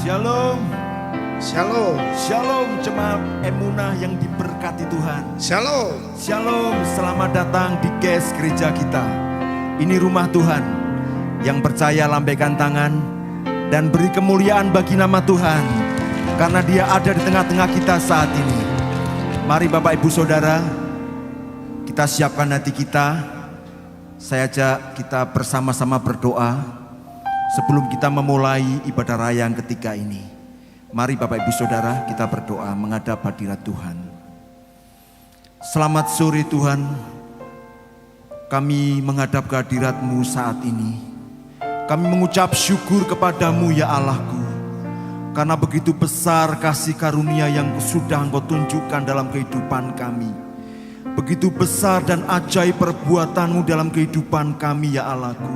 Shalom. Shalom. Shalom jemaat Emunah yang diberkati Tuhan. Shalom. Shalom, selamat datang di GES gereja kita. Ini rumah Tuhan. Yang percaya lambaikan tangan dan beri kemuliaan bagi nama Tuhan, karena Dia ada di tengah-tengah kita saat ini. Mari Bapak Ibu Saudara, kita siapkan hati kita. Saya ajak kita bersama-sama berdoa sebelum kita memulai ibadah raya yang ketiga ini. Mari Bapak Ibu Saudara, kita berdoa menghadap hadirat Tuhan. Selamat sore Tuhan, kami menghadap ke hadirat-Mu saat ini. Kami mengucap syukur kepadamu ya Allahku, karena begitu besar kasih karunia yang sudah Engkau tunjukkan dalam kehidupan kami. Begitu besar dan ajaib perbuatan-Mu dalam kehidupan kami ya Allahku.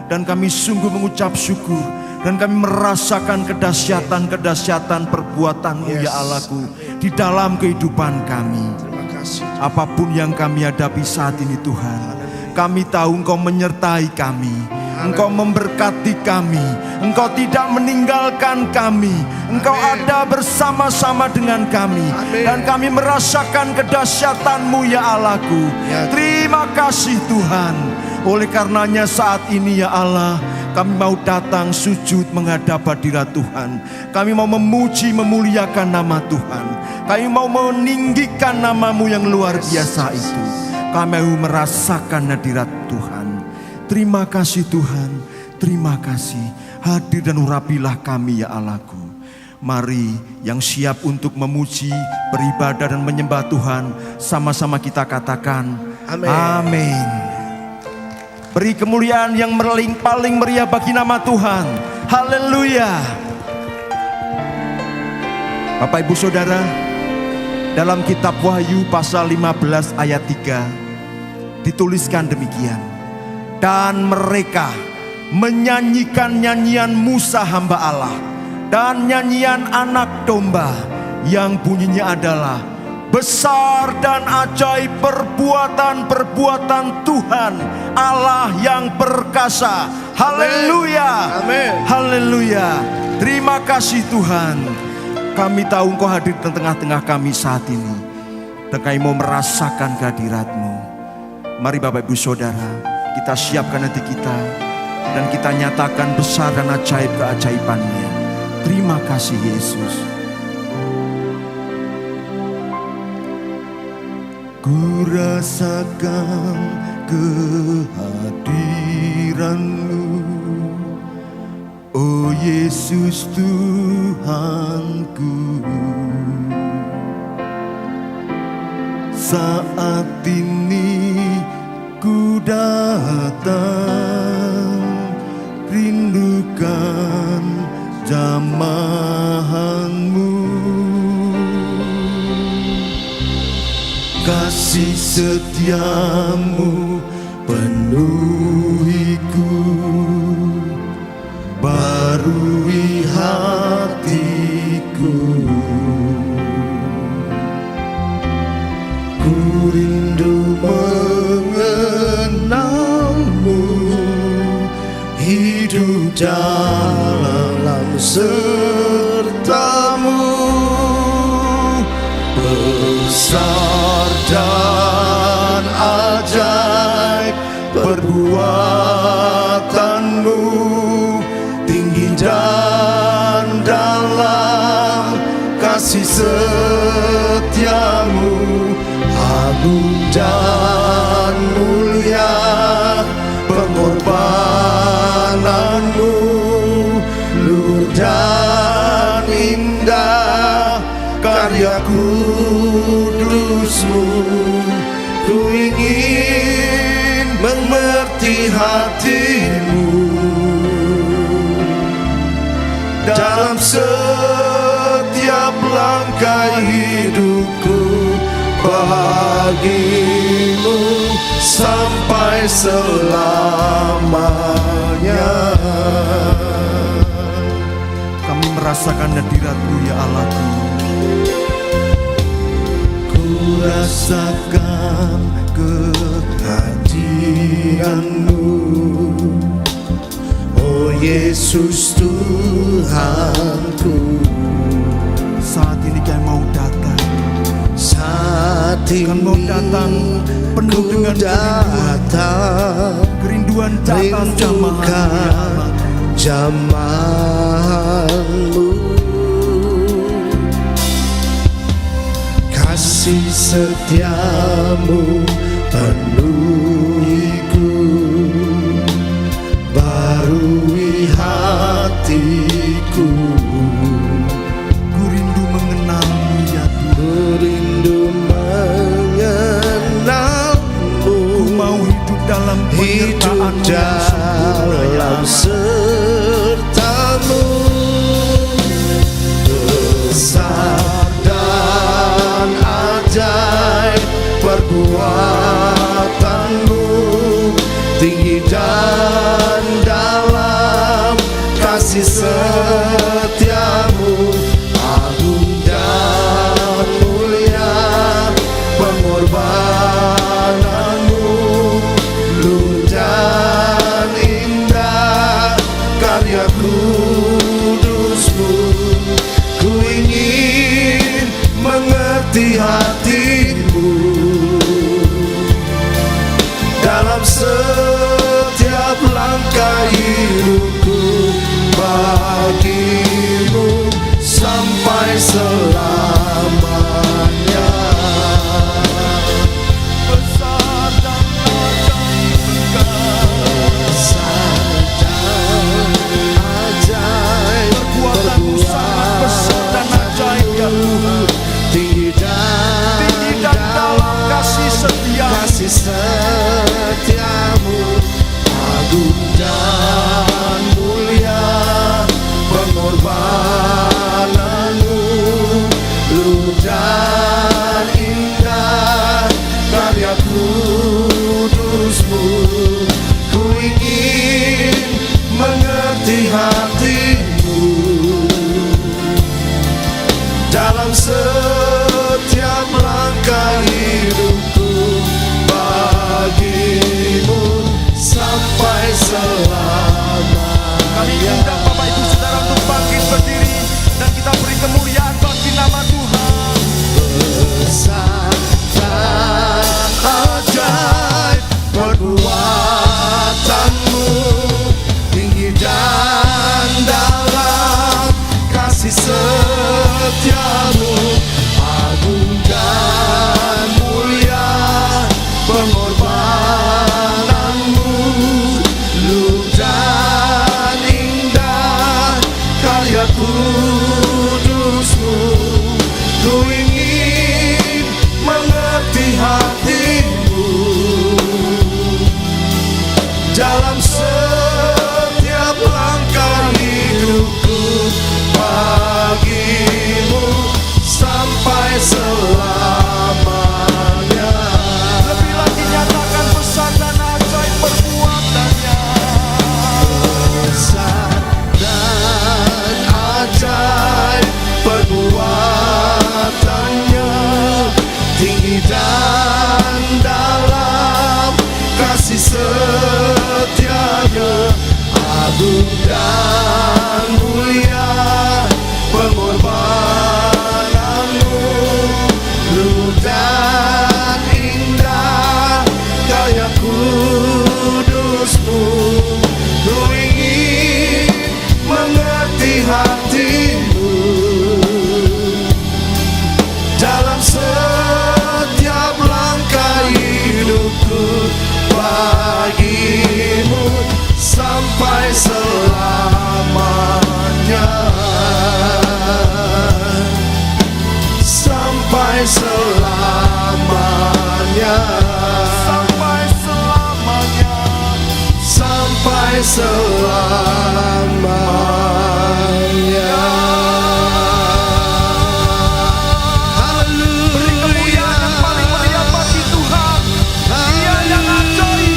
Dan kami sungguh mengucap syukur, dan kami merasakan kedahsyatan perbuatan-Mu ya Allahku di dalam kehidupan kami. Terima kasih. Apapun yang kami hadapi saat ini Tuhan, kami tahu Engkau menyertai kami, Engkau memberkati kami, Engkau tidak meninggalkan kami, Engkau ada bersama-sama dengan kami. Dan kami merasakan kedahsyatan-Mu ya Allahku. Terima kasih Tuhan. Oleh karenanya saat ini ya Allah, kami mau datang sujud menghadap hadirat Tuhan. Kami mau memuji memuliakan nama Tuhan. Kami mau meninggikan nama-Mu yang luar biasa itu. Kami mau merasakan hadirat Tuhan. Terima kasih Tuhan, terima kasih. Hadir dan urapilah kami ya Allahku. Mari yang siap untuk memuji, beribadah dan menyembah Tuhan, sama-sama kita katakan Amin. Amin. Beri kemuliaan yang paling meriah bagi nama Tuhan. Haleluya. Bapak Ibu Saudara, dalam kitab Wahyu pasal 15 ayat 3 dituliskan demikian. Dan mereka menyanyikan nyanyian Musa hamba Allah dan nyanyian anak domba yang bunyinya adalah besar dan ajaib perbuatan-perbuatan Tuhan Allah yang perkasa. Haleluya. Amin. Haleluya. Terima kasih Tuhan. Kami tahu Engkau hadir di tengah-tengah kami saat ini, dan kami mau merasakan kehadirat-Mu. Mari Bapak Ibu Saudara, kita siapkan hati kita dan kita nyatakan besar dan ajaib keajaiban-Nya. Terima kasih Yesus. Ku rasakan kehadiran-Mu, oh Yesus Tuhanku. Saat ini ku datang, rindukan jamahan-Mu. Kasih setiamu penuhiku, barui hatiku. Ku rindu mengenalmu, hidup dalam sertamu. Besar dan ajaib perbuatan-Mu, tinggi dan dalam kasih setiamu. Agung dan mulia pengorbanan-Mu, luhur dan indah karya kudus-Mu. Ku ingin mengerti hati-Mu dalam setiap langkah hidupku, bahagimu sampai selamanya. Kami merasakan hadirat-Mu ya Allahku. Ku rasakan kehadiran-Mu, oh Oh Yesus Tuhanku, Saat ini kami mau datang, saat kami mau datang ini penuh dengan kerinduan atas jamaah jamahanmu. Kasih setiamu penuhiku, barui hatiku. Ku rindu mengenalmu ya Tuhan. Ku rindu mengenalmu, Ku mau hidup dalam hidup penyertaan-Mu yang sempurna ya dalam Allah. sertamu. Besar dan ajaib perbuatanmu, tinggi dan dalam kasih setiamu, agung dan mulia pengorbananmu, luhur dan indah karya kudusmu. Ku ingin mengerti hatimu dalam setiap langkah hidupku, bagimu sampai selamanya. Besar dan ajaib Besar dan ajaib perbuatanmu sangat besar dan ajaib ya Tuhan. tinggi Tinggi dan dalam kasih setiamu. kasih setiamu, agung dan mulia pengorbananmu, luhur dan indah karya kudusmu. Ku ingin mengerti hatimu dalam setiap langkah hidupku, bagimu sampai selamanya. Kami undang Bapak Ibu Saudara untuk bangkit berdiri dan kita beri kemuliaan bagi nama Tuhan. Besar dan ajaib perbuatanmu, tinggi dan dalam kasih setiamu, agung dan mulia pengorbananmu, luhur dan indah karya kudusmu. Ku ingin mengerti hatimu dalam setiap langkah hidupku, bagimu sampai selamanya. Lebih lagi nyatakan pesan dan ajaib perbuatannya. Besar dan ajaib perbuatannya, tinggi dan dalam kasih setianya, agung dan mulia pengorbananmu, luhur dan indah karya kudusmu. Ku ingin mengerti hatimu dalam setiap langkah hidupku, bagimu sampai selamanya. Sampai selamanya. Sampai selamanya. Sampai selamanya. Beri kemuliaan yang paling meriah bagi Tuhan. Dia yang ajaib,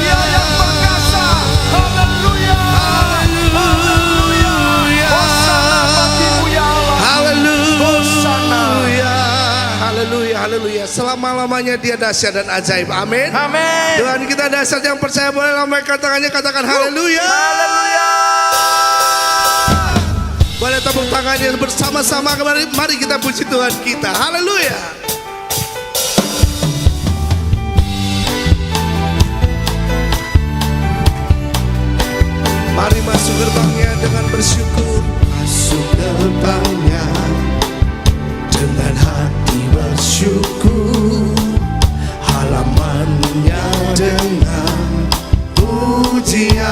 Dia yang perkasa. Haleluya. Haleluya. Hosana bagimu ya Allah. Hosana. Haleluya, haleluya. Selama-lamanya Dia dahsyat dan ajaib. Amin. Amin. Tuhan kita dahsyat, yang percaya boleh lambaikan tangannya, katakan haleluya. Haleluya. Boleh tepuk tangannya bersama-sama kembali. Mari kita puji Tuhan kita. Haleluya. Mari masuk gerbangnya dengan bersyukur. Masuk gerbangnya dengan hati bersyukur. Halamannya dengan pujian.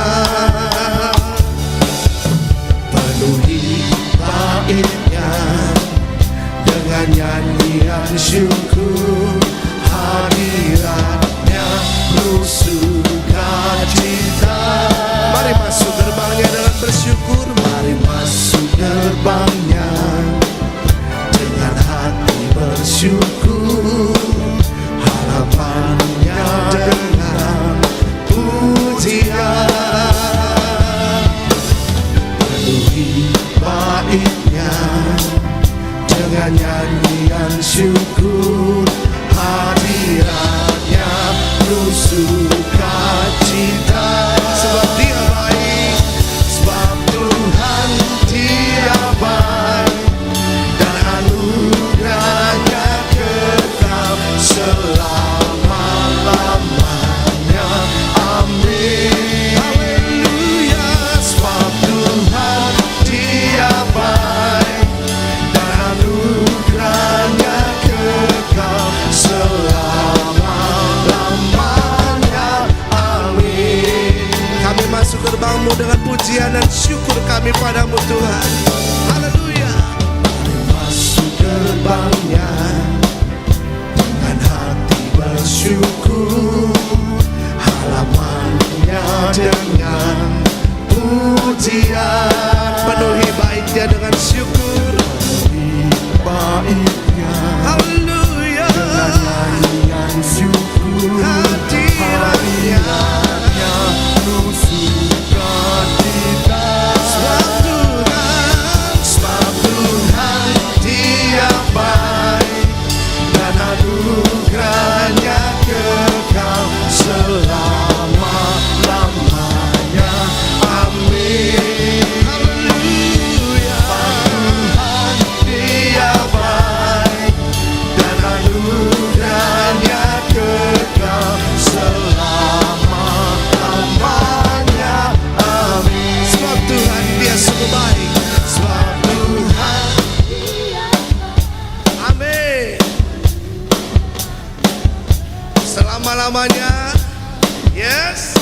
Penuhi baitnya dengan nyanyian syukur. Hadiratnya penuh sukacita. Mari masuk gerbangnya dengan bersyukur. Mari masuk gerbangnya dengan hati bersyukur. Harapannya dengan pujian. Penuhi baitnya dengan nyanyian syukur. Hadiratnya penuh sukacita. Sebab Dia baik, sebab Tuhan Dia baik, dan anugerahnya kekal selama-lamanya. Amin. Haleluya. Sebab Tuhan Dia baik, dan anugerahnya kekal selama-lamanya. Amin. Kami masuk gerbang-Mu dengan pujian dan syukur kami padamu Tuhan. Haleluya. Mari masuk gerbangnya dengan hati bersyukur. Halamannya dengan pujian. Penuhi baitnya dengan syukur. Penuhi baitnya, haleluya, dengan nyanyian syukur. Hadiratnya penuh sukacita. Sebab Tuhan Dia baik, dan anugerahnya kekal selama-lamanya. Amin. Haleluya. Tuhan Dia baik, dan anugerahnya kekal selama-lamanya. Amin. Sebab Tuhan Dia sungguh baik. Sebab Tuhan. Amin. Selama-lamanya. Yes.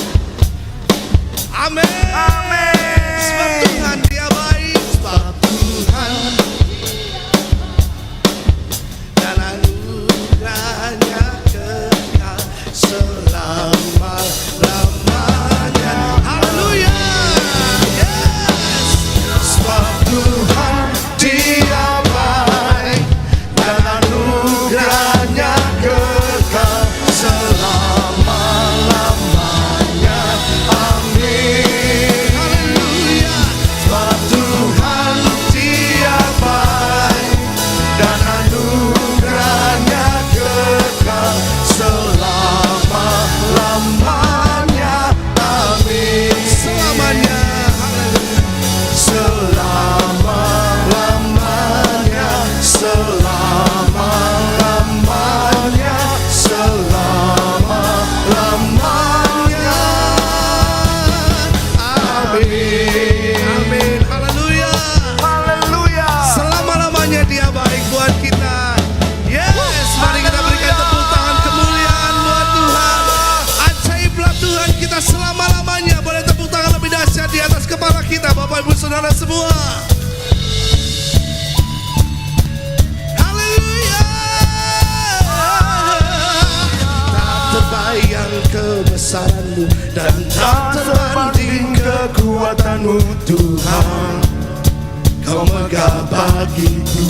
Amin. Amin. Sebab Tuhan Dia baik. Sebab Tuhan dan anugerahnya kekal selama-lamanya. Haleluya. Yes. Sebab Tuhan Dia baik, dan anugerahnya kekal selama-lamanya. Amin. Haleluya. Sebab Tuhan Dia baik, dan anugerahnya kekal selama-lamanya. Amin. Selamanya. Haleluya. Selama-lamanya. Selama-lamanya. Selama-lamanya. Amin. Amin. Haleluya. Haleluya. Selama-lamanya Dia baik buat kita. Yes. Mari kita berikan tepuk tangan kemuliaan buat Tuhan. Ajaiblah Tuhan kita selama-lamanya. Boleh tepuk tangan lebih dahsyat di atas kepala kita, Bapak Ibu Saudara semua. Haleluya. Tak terbayang kebesaran-Mu, dan tak terbanding kekuatan-Mu Tuhan. Kau megah bagiku,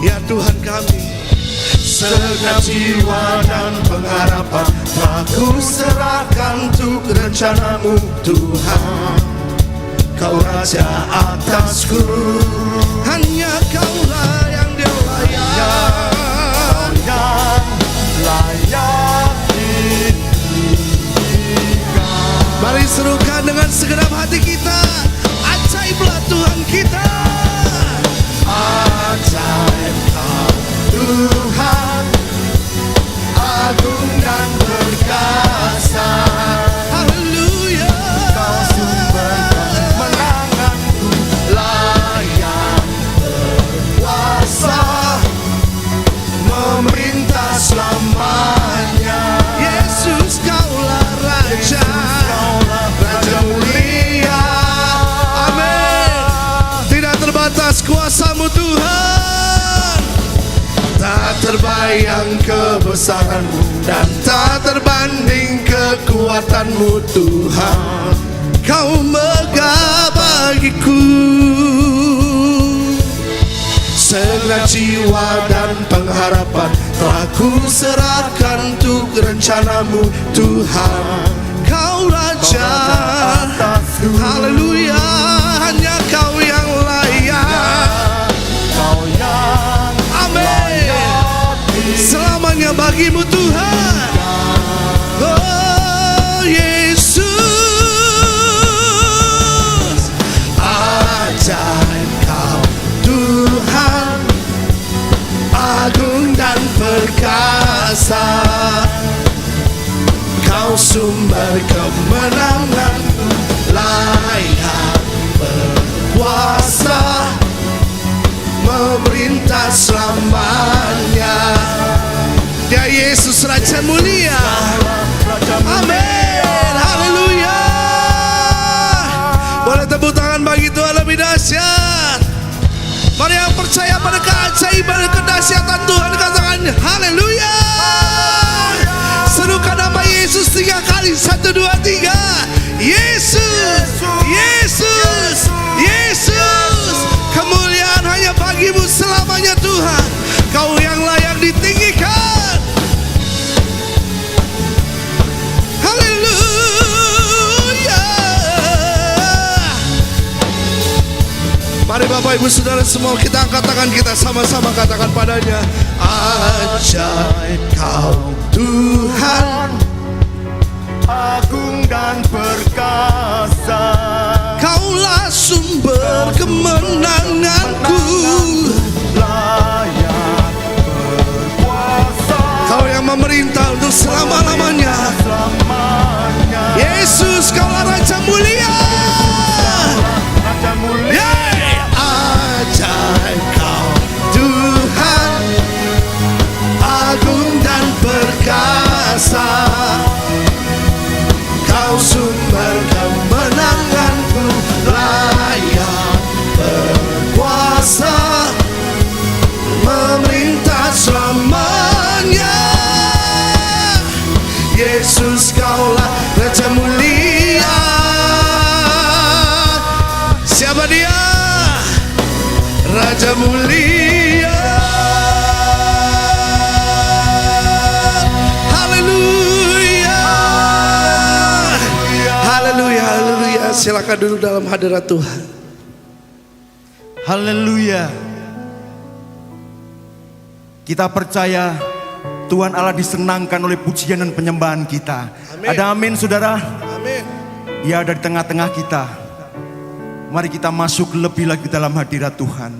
ya Tuhan kami. Segenap jiwa dan pengharapan telah ku serahkan untuk rencana-Mu Tuhan. Kau Raja atasku, hanya Kaulah yang Dia layak. Layak Mari serukan dengan segenap hati kita. Ajaiblah Tuhan kita. kuasa-Mu Tuhan. Tak terbayang kebesaran-Mu dan tak terbanding kekuatan-Mu Tuhan. Kau megah bagiku segenap jiwa dan pengharapan telah ku serahkan untuk rencana-Mu Tuhan. Kau Raja, haleluya, hanya Kau yang layak. Amin. Selamanya bagi-Mu Tuhan. Oh Yesus, ajaib Kau Tuhan, agung dan perkasa. Kau sumber kemenanganku, layak berkuasa, memerintah selamanya. Dia Yesus Raja mulia. Amin. Haleluya. Boleh tepuk tangan bagi Tuhan lebih dahsyat. Mari yang percaya pada keajaiban dan kedahsyatan Tuhan, katakan haleluya. Serukan nama Yesus 3 kali. 1, 2, 3. Yesus, Yesus, Yesus. Kemuliaan hanya bagi-Mu selamanya Tuhan. Kau yang layak ditinggikan. Haleluya. Mari Bapak Ibu Saudara semua, kita angkat tangan kita sama-sama katakan padanya, ajaib Kau Tuhan, agung dan perkasa. Kaulah sumber kemenanganku, layak berkuasa. Kau yang memerintah untuk selama-lamanya. Yesus, Kaulah Raja mulia. Raja mulia. Ajaib Kau Tuhan, agung dan perkasa. Kau sumber kemenanganku, layak berkuasa, memerintah selamanya. Yesus, Kaulah Raja mulia. Siapa Dia? Raja mulia. Haleluya. Haleluya, haleluya. Silakan duduk dalam hadirat Tuhan. Haleluya. Kita percaya Tuhan Allah disenangkan oleh pujian dan penyembahan kita. Amin. Ada amin saudara? Amin. Dia ada di tengah-tengah kita. Mari kita masuk lebih lagi dalam hadirat Tuhan.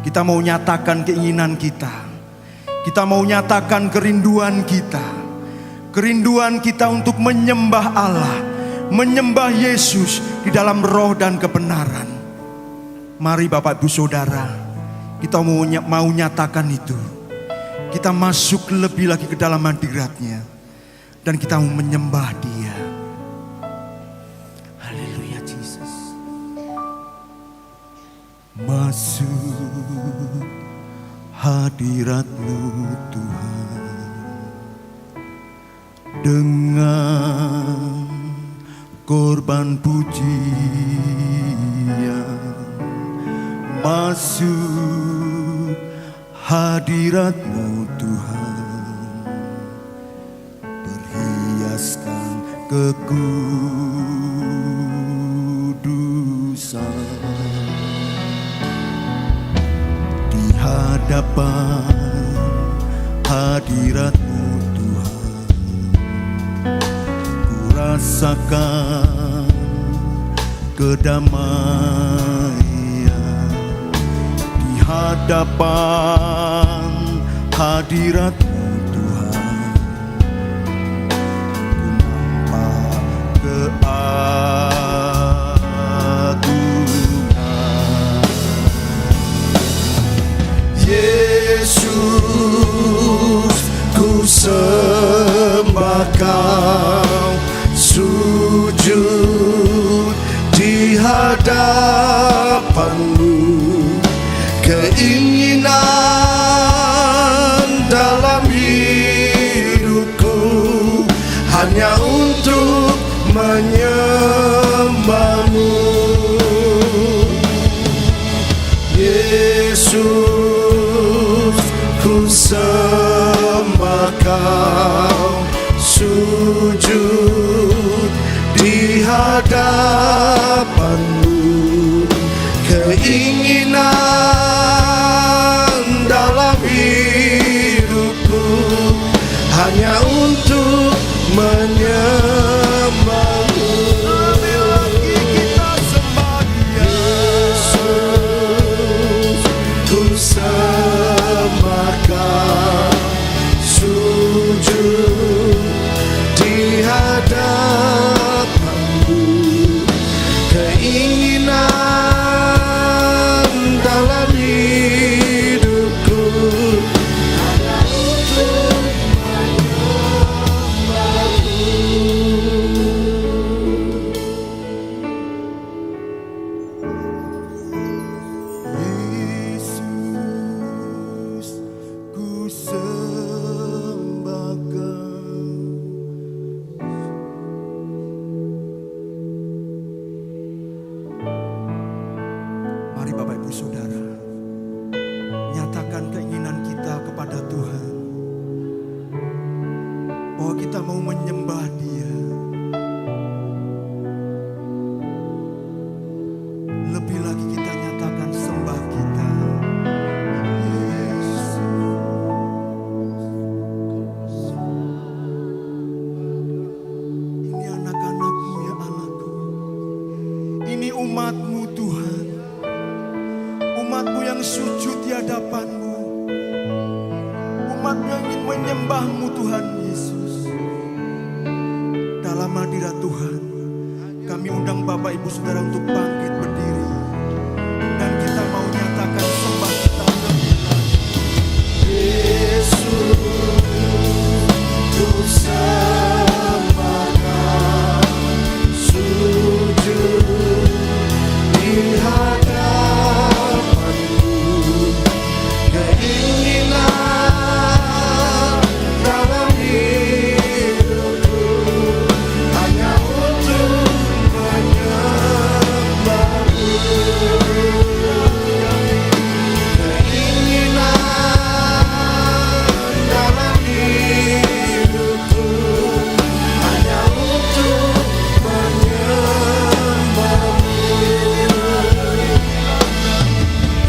Kita mau nyatakan keinginan kita. Kita mau nyatakan kerinduan kita. Kerinduan kita untuk menyembah Allah, menyembah Yesus di dalam roh dan kebenaran. Mari Bapak Ibu Saudara, kita mau nyatakan itu. Kita masuk lebih lagi ke dalam hadirat-Nya dan kita mau menyembah Dia. Haleluya Jesus. Masuk hadirat-Mu Tuhan dengan korban pujian. Masuk hadirat-Mu Tuhan, berhiaskan kekudusan. Di hadapan hadirat-Mu Tuhan, ku rasakan kedamaian. Di hadapan hadirat-Mu Tuhan, ku nampak keagungan. Yesus, ku sembah Kau, sujud di hadapan-Mu. Yesus, ku sembah Kau, sujud di hadapan-Mu. Keinginan dalam hidupku hanya untuk menyembah-Mu. Lebih lagi kita sembah Dia. Yesus, ku sembah Kau, sujud di hadapan-Mu. Keinginan dalam hidupku hanya untuk Yesus, ku sembah Kau. Mari Bapak Ibu Saudara, nyatakan keinginan kita kepada Tuhan bahwa kita mau menyembah Dia. Lebih lagi kita nyatakan sembah kita. Yesus. Ini anak-anak-Mu ya Allahku. Ini umat-Mu Tuhan. Umat-Mu yang sujud di hadapan-Mu. Umat-Mu yang ingin menyembah-Mu Tuhan Yesus. Dalam hadirat Tuhan, kami undang Bapak Ibu Saudara untuk bangkit berdiri. Dan kita mau nyatakan sembah kita lebih lagi. Yesus, ku sembah Kau, sujud di hadapan-Mu. Keinginan dalam hidupku hanya untuk menyembah-Mu. Keinginan dalam hidupku hanya untuk menyembah-Mu.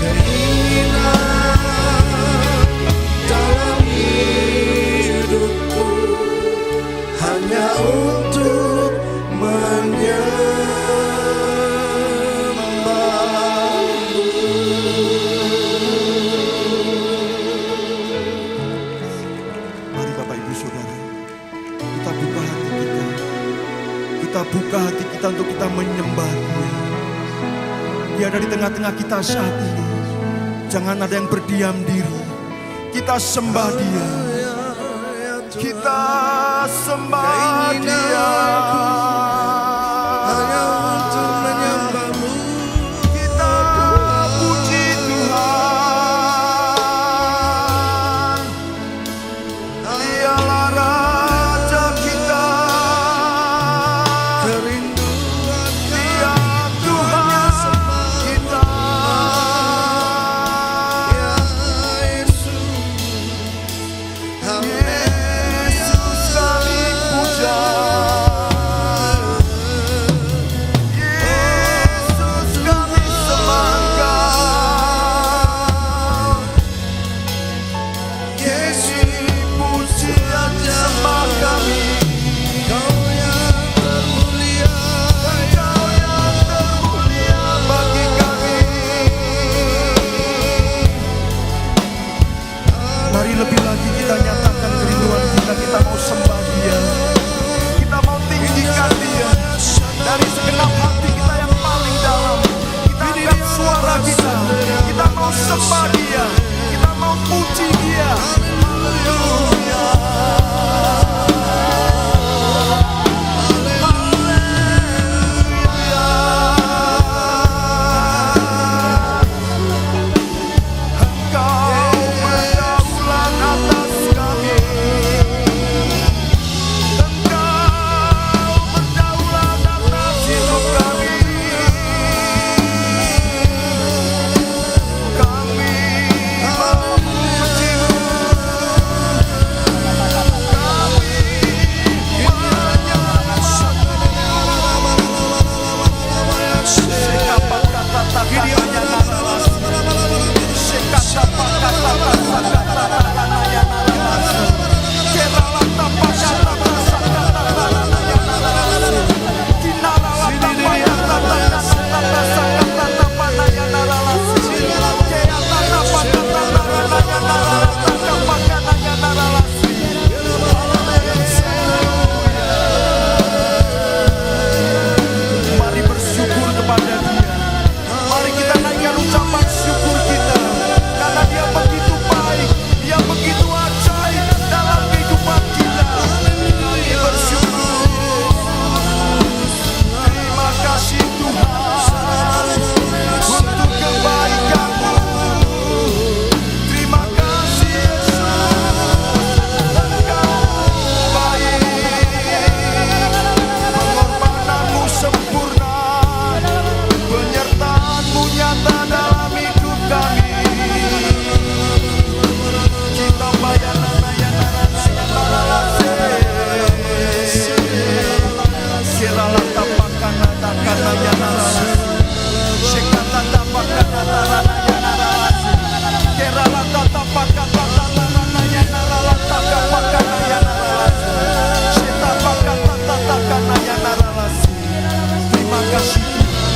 Keinginan dalam hidupku hanya untuk Mari Bapak Ibu Saudara, kita buka hati kita. Kita buka hati kita untuk kita menyembah Dia. Dia ada di tengah-tengah kita saat ini. Jangan ada yang berdiam diri. Kita sembah Dia. Kita sembah Dia. hanya untuk menyembah-Mu. Kita puji Tuhan. Dialah Raja kita. Kerinduan Dia Tuhan kita. ya Yesus, Yesus kami puja. Yesus kami sembah Kau. Yesus pujian sembah kami. Kau yang termulia, Kau yang termulia bagi kami. Mari lebih lagi kita nyatakan kerinduan kita. Kita mau sembah Dia. Kita mau tinggikan Dia. Dari segenap hati kita yang paling dalam, kita angkat suara kita. Kita mau sembah Dia. Kita mau puji Dia. Haleluya. Engkau berdaulat atas kami. Engkau berdaulat atas hidup kami. Kau Terima kasih Tuhan.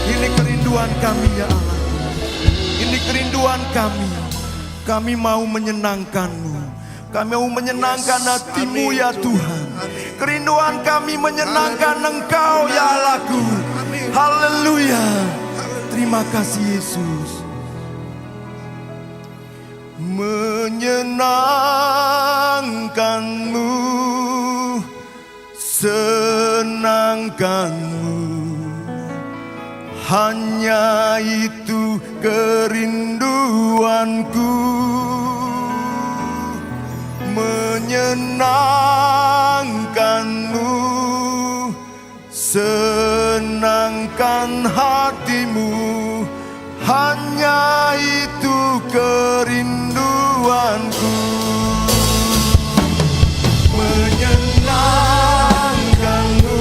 Ini kerinduan kami ya Allah. Ini kerinduan kami. Kami mau menyenangkan-Mu. Kami mau menyenangkan hati-Mu ya Tuhan. Kerinduan kami menyenangkan Engkau ya Allahku. Haleluya. Terima kasih Yesus. Menyenangkan-Mu, senangkan-Mu, hanya itu kerinduanku. Menyenangkan-Mu, senangkan hatimu, hanya itu kerinduanku. Menyenangkan-Mu,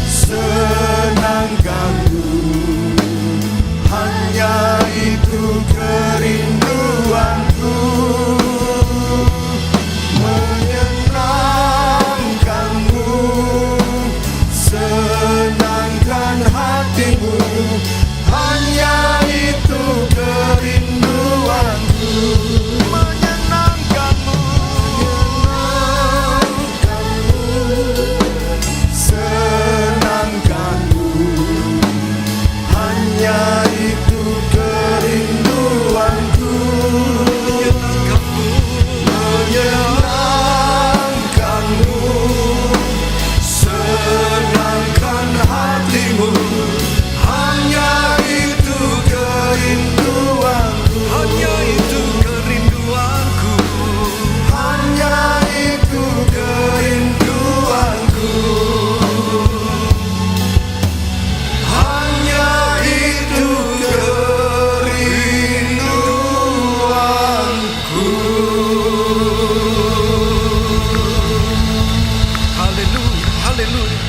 senangkan-Mu, hanya itu kerinduanku. Menyenangkan-Mu, senangkan hatimu, hanya itu kerinduanku. Menyenangkan-Mu, senangkan-Mu, hanya itu kerinduanku. Menyenangkan-Mu, senangkan hatimu, hanya itu kerinduanku. Hanya itu kerinduanku. Hanya itu kerinduanku. Hanya itu kerinduanku. Haleluya, haleluya.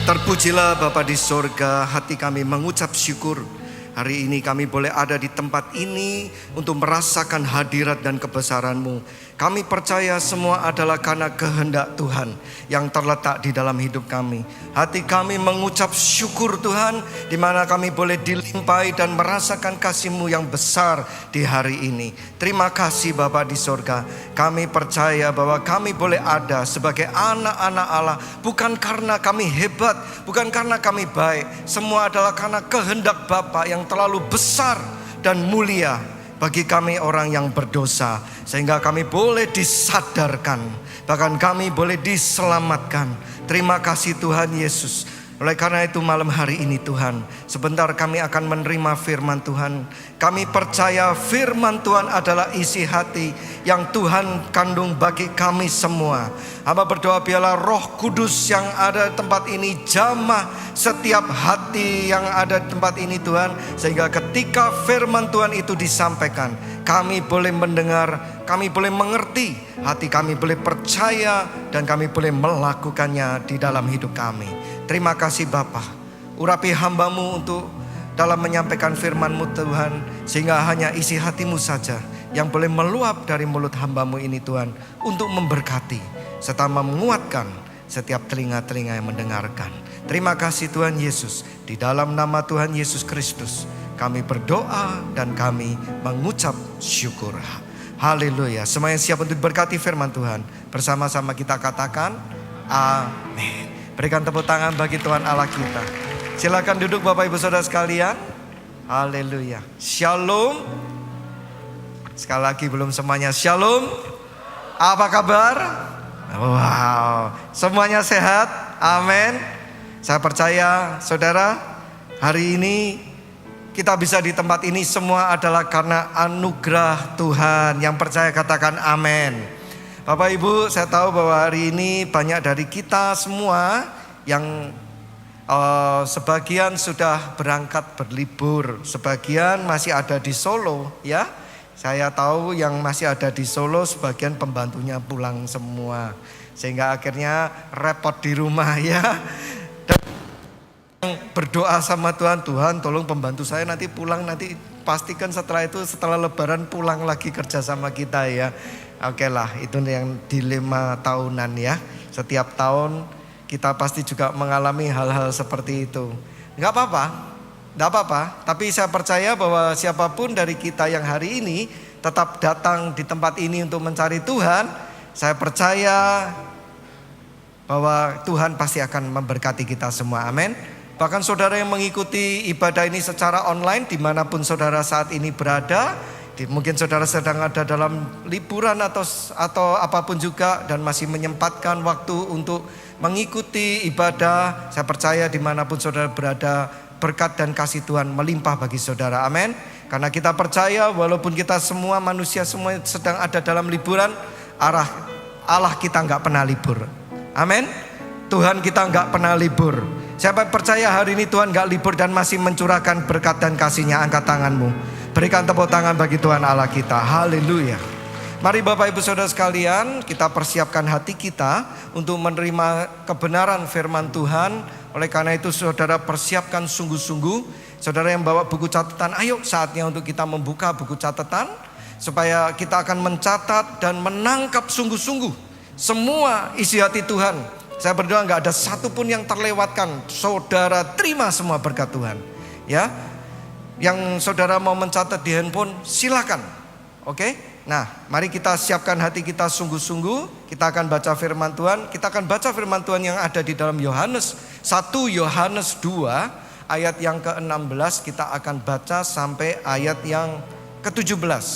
Terpujilah Bapa di sorga, hati kami mengucap syukur. Hari ini kami boleh ada di tempat ini untuk merasakan hadirat dan kebesaran-Mu. Kami percaya semua adalah karena kehendak Tuhan yang terletak di dalam hidup kami. Hati kami mengucap syukur Tuhan, di mana kami boleh dilimpahi dan merasakan kasih-Mu yang besar di hari ini. Terima kasih Bapa di sorga. Kami percaya bahwa kami boleh ada sebagai anak-anak Allah, bukan karena kami hebat, bukan karena kami baik. Semua adalah karena kehendak Bapa yang terlalu besar dan mulia bagi kami orang yang berdosa, sehingga kami boleh disadarkan, bahkan kami boleh diselamatkan. Terima kasih Tuhan Yesus. Oleh karena itu malam hari ini Tuhan, sebentar kami akan menerima firman Tuhan. Kami percaya firman Tuhan adalah isi hati yang Tuhan kandung bagi kami semua. Hamba berdoa biarlah Roh Kudus yang ada di tempat ini jamah setiap hati yang ada di tempat ini Tuhan, sehingga ketika firman Tuhan itu disampaikan, kami boleh mendengar, kami boleh mengerti, hati kami boleh percaya, dan kami boleh melakukannya di dalam hidup kami. Terima kasih Bapa. Urapi hamba-Mu untuk dalam menyampaikan firman-Mu Tuhan, sehingga hanya isi hati-Mu saja yang boleh meluap dari mulut hamba-Mu ini Tuhan, untuk memberkati serta menguatkan setiap telinga-telinga yang mendengarkan. Terima kasih Tuhan Yesus. Di dalam nama Tuhan Yesus Kristus kami berdoa dan kami mengucap syukur. Haleluya. Semuanya siap untuk berkati firman Tuhan. Bersama-sama kita katakan amin. Berikan tepuk tangan bagi Tuhan Allah kita. Silakan duduk Bapak Ibu Saudara sekalian. Haleluya. Shalom. Sekali lagi belum semuanya shalom. Apa kabar? Wow. Semuanya sehat? Amin. Saya percaya saudara, hari ini kita bisa di tempat ini semua adalah karena anugerah Tuhan. Yang percaya katakan amin. Bapak Ibu, saya tahu bahwa hari ini banyak dari kita semua yang sebagian sudah berangkat berlibur, sebagian masih ada di Solo ya. Saya tahu yang masih ada di Solo sebagian pembantunya pulang semua, sehingga akhirnya repot di rumah ya. Dan berdoa sama Tuhan, Tuhan tolong pembantu saya nanti pulang, nanti pastikan setelah lebaran pulang lagi kerja sama kita ya. Oke lah, itu yang dilema tahunan ya. Setiap tahun kita pasti juga mengalami hal-hal seperti itu. Enggak apa-apa, tapi saya percaya bahwa siapapun dari kita yang hari ini tetap datang di tempat ini untuk mencari Tuhan, saya percaya bahwa Tuhan pasti akan memberkati kita semua, amin. Bahkan saudara yang mengikuti ibadah ini secara online dimanapun saudara saat ini berada, mungkin saudara sedang ada dalam liburan atau apapun juga dan masih menyempatkan waktu untuk mengikuti ibadah, saya percaya dimanapun saudara berada, berkat dan kasih Tuhan melimpah bagi saudara, amin. Karena kita percaya walaupun kita semua manusia semua sedang ada dalam liburan, Allah kita nggak pernah libur, amin. Tuhan kita nggak pernah libur. Siapa percaya hari ini Tuhan nggak libur dan masih mencurahkan berkat dan kasih-Nya, angkat tanganmu. Berikan tepuk tangan bagi Tuhan Allah kita. Haleluya. Mari Bapak Ibu Saudara sekalian, kita persiapkan hati kita untuk menerima kebenaran firman Tuhan. Oleh karena itu saudara persiapkan sungguh-sungguh. Saudara yang bawa buku catatan, ayo saatnya untuk kita membuka buku catatan, supaya kita akan mencatat dan menangkap sungguh-sungguh semua isi hati Tuhan. Saya berdoa gak ada satupun yang terlewatkan. Saudara terima semua berkat Tuhan ya. Yang saudara mau mencatat di handphone silakan. Oke. Nah mari kita siapkan hati kita sungguh-sungguh. Kita akan baca firman Tuhan. Kita akan baca firman Tuhan yang ada di dalam Yohanes 1 Yohanes 2 ayat yang ke-16. Kita akan baca sampai ayat yang ke-17.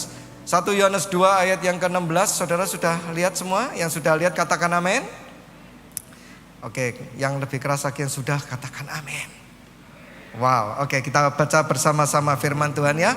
1 Yohanes 2 ayat yang ke-16. Saudara sudah lihat semua? Yang sudah lihat katakan amin. Oke, yang lebih keras lagi yang sudah katakan amin. Wow, oke, kita baca bersama-sama firman Tuhan ya.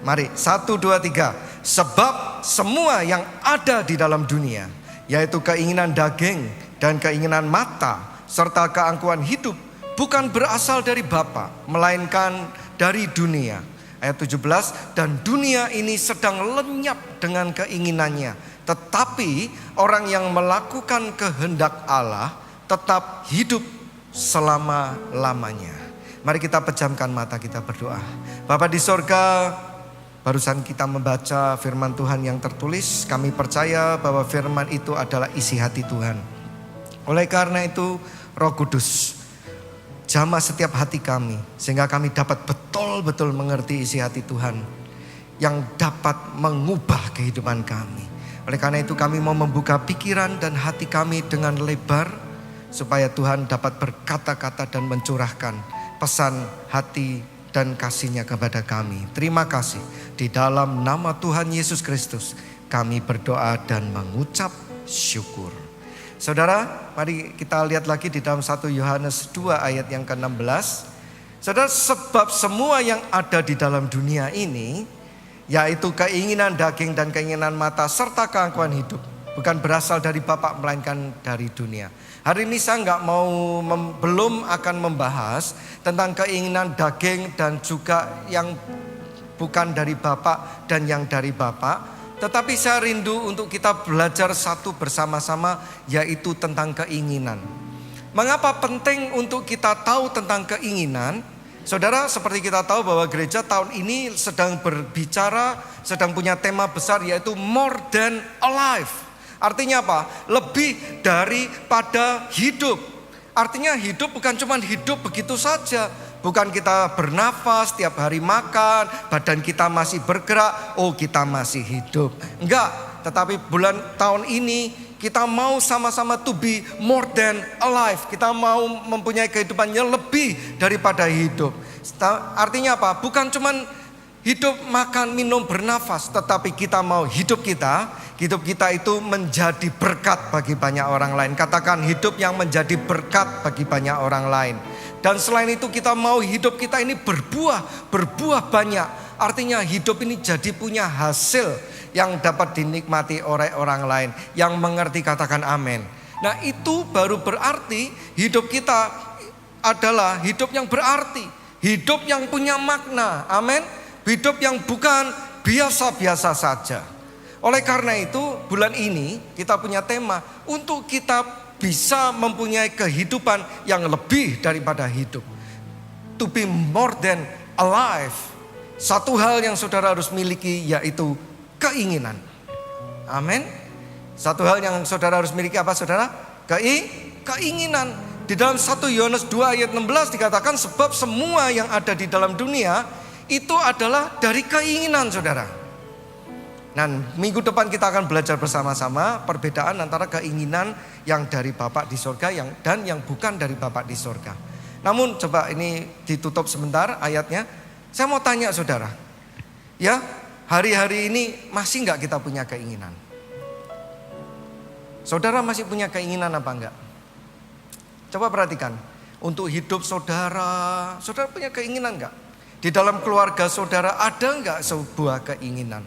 Mari, 1, 2, 3. Sebab semua yang ada di dalam dunia, yaitu keinginan daging dan keinginan mata, serta keangkuhan hidup, bukan berasal dari Bapa, melainkan dari dunia. Ayat 17, dan dunia ini sedang lenyap dengan keinginannya. Tetapi orang yang melakukan kehendak Allah tetap hidup selama-lamanya. Mari kita pejamkan mata, kita berdoa. Bapa di sorga, barusan kita membaca firman Tuhan yang tertulis. Kami percaya bahwa firman itu adalah isi hati Tuhan. Oleh karena itu Roh Kudus, jamah setiap hati kami, sehingga kami dapat betul-betul mengerti isi hati Tuhan yang dapat mengubah kehidupan kami. Oleh karena itu kami mau membuka pikiran dan hati kami dengan lebar, supaya Tuhan dapat berkata-kata dan mencurahkan pesan hati dan kasih-Nya kepada kami. Terima kasih. Di dalam nama Tuhan Yesus Kristus kami berdoa dan mengucap syukur. Saudara, mari kita lihat lagi di dalam 1 Yohanes 2 ayat yang ke-16. Saudara, sebab semua yang ada di dalam dunia ini, yaitu keinginan daging dan keinginan mata serta keangkuhan hidup, bukan berasal dari Bapa melainkan dari dunia. Hari ini saya belum akan membahas tentang keinginan daging dan juga yang bukan dari Bapa dan yang dari Bapa. Tetapi saya rindu untuk kita belajar satu bersama-sama, yaitu tentang keinginan. Mengapa penting untuk kita tahu tentang keinginan? Saudara, seperti kita tahu bahwa gereja tahun ini sedang berbicara, sedang punya tema besar, yaitu more than alive. Artinya apa? Lebih daripada hidup. Artinya hidup bukan cuma hidup begitu saja. Bukan kita bernafas, tiap hari makan, badan kita masih bergerak, oh kita masih hidup. Enggak, tetapi tahun ini kita mau sama-sama to be more than alive. Kita mau mempunyai kehidupan yang lebih daripada hidup. Artinya apa? Bukan cuma hidup, makan, minum, bernafas, tetapi kita mau hidup kita itu menjadi berkat bagi banyak orang lain. Katakan hidup yang menjadi berkat bagi banyak orang lain. Dan selain itu kita mau hidup kita ini berbuah banyak. Artinya hidup ini jadi punya hasil yang dapat dinikmati oleh orang lain. Yang mengerti katakan amin. Nah itu baru berarti hidup kita adalah hidup yang berarti. Hidup yang punya makna, amin. Hidup yang bukan biasa-biasa saja. Oleh karena itu bulan ini kita punya tema untuk kita bisa mempunyai kehidupan yang lebih daripada hidup. to be more than alive. Satu hal yang saudara harus miliki yaitu keinginan. Amin. Satu hal yang saudara harus miliki apa saudara? Keinginan. Di dalam 1 Yohanes 2 ayat 16 dikatakan sebab semua yang ada di dalam dunia itu adalah dari keinginan saudara. Dan minggu depan kita akan belajar bersama-sama perbedaan antara keinginan yang dari Bapa di sorga dan yang bukan dari Bapa di sorga. Namun coba ini ditutup sebentar ayatnya. Saya mau tanya saudara, ya hari-hari ini masih enggak kita punya keinginan? Saudara masih punya keinginan apa enggak? Coba perhatikan, untuk hidup saudara punya keinginan enggak? Di dalam keluarga saudara ada enggak sebuah keinginan?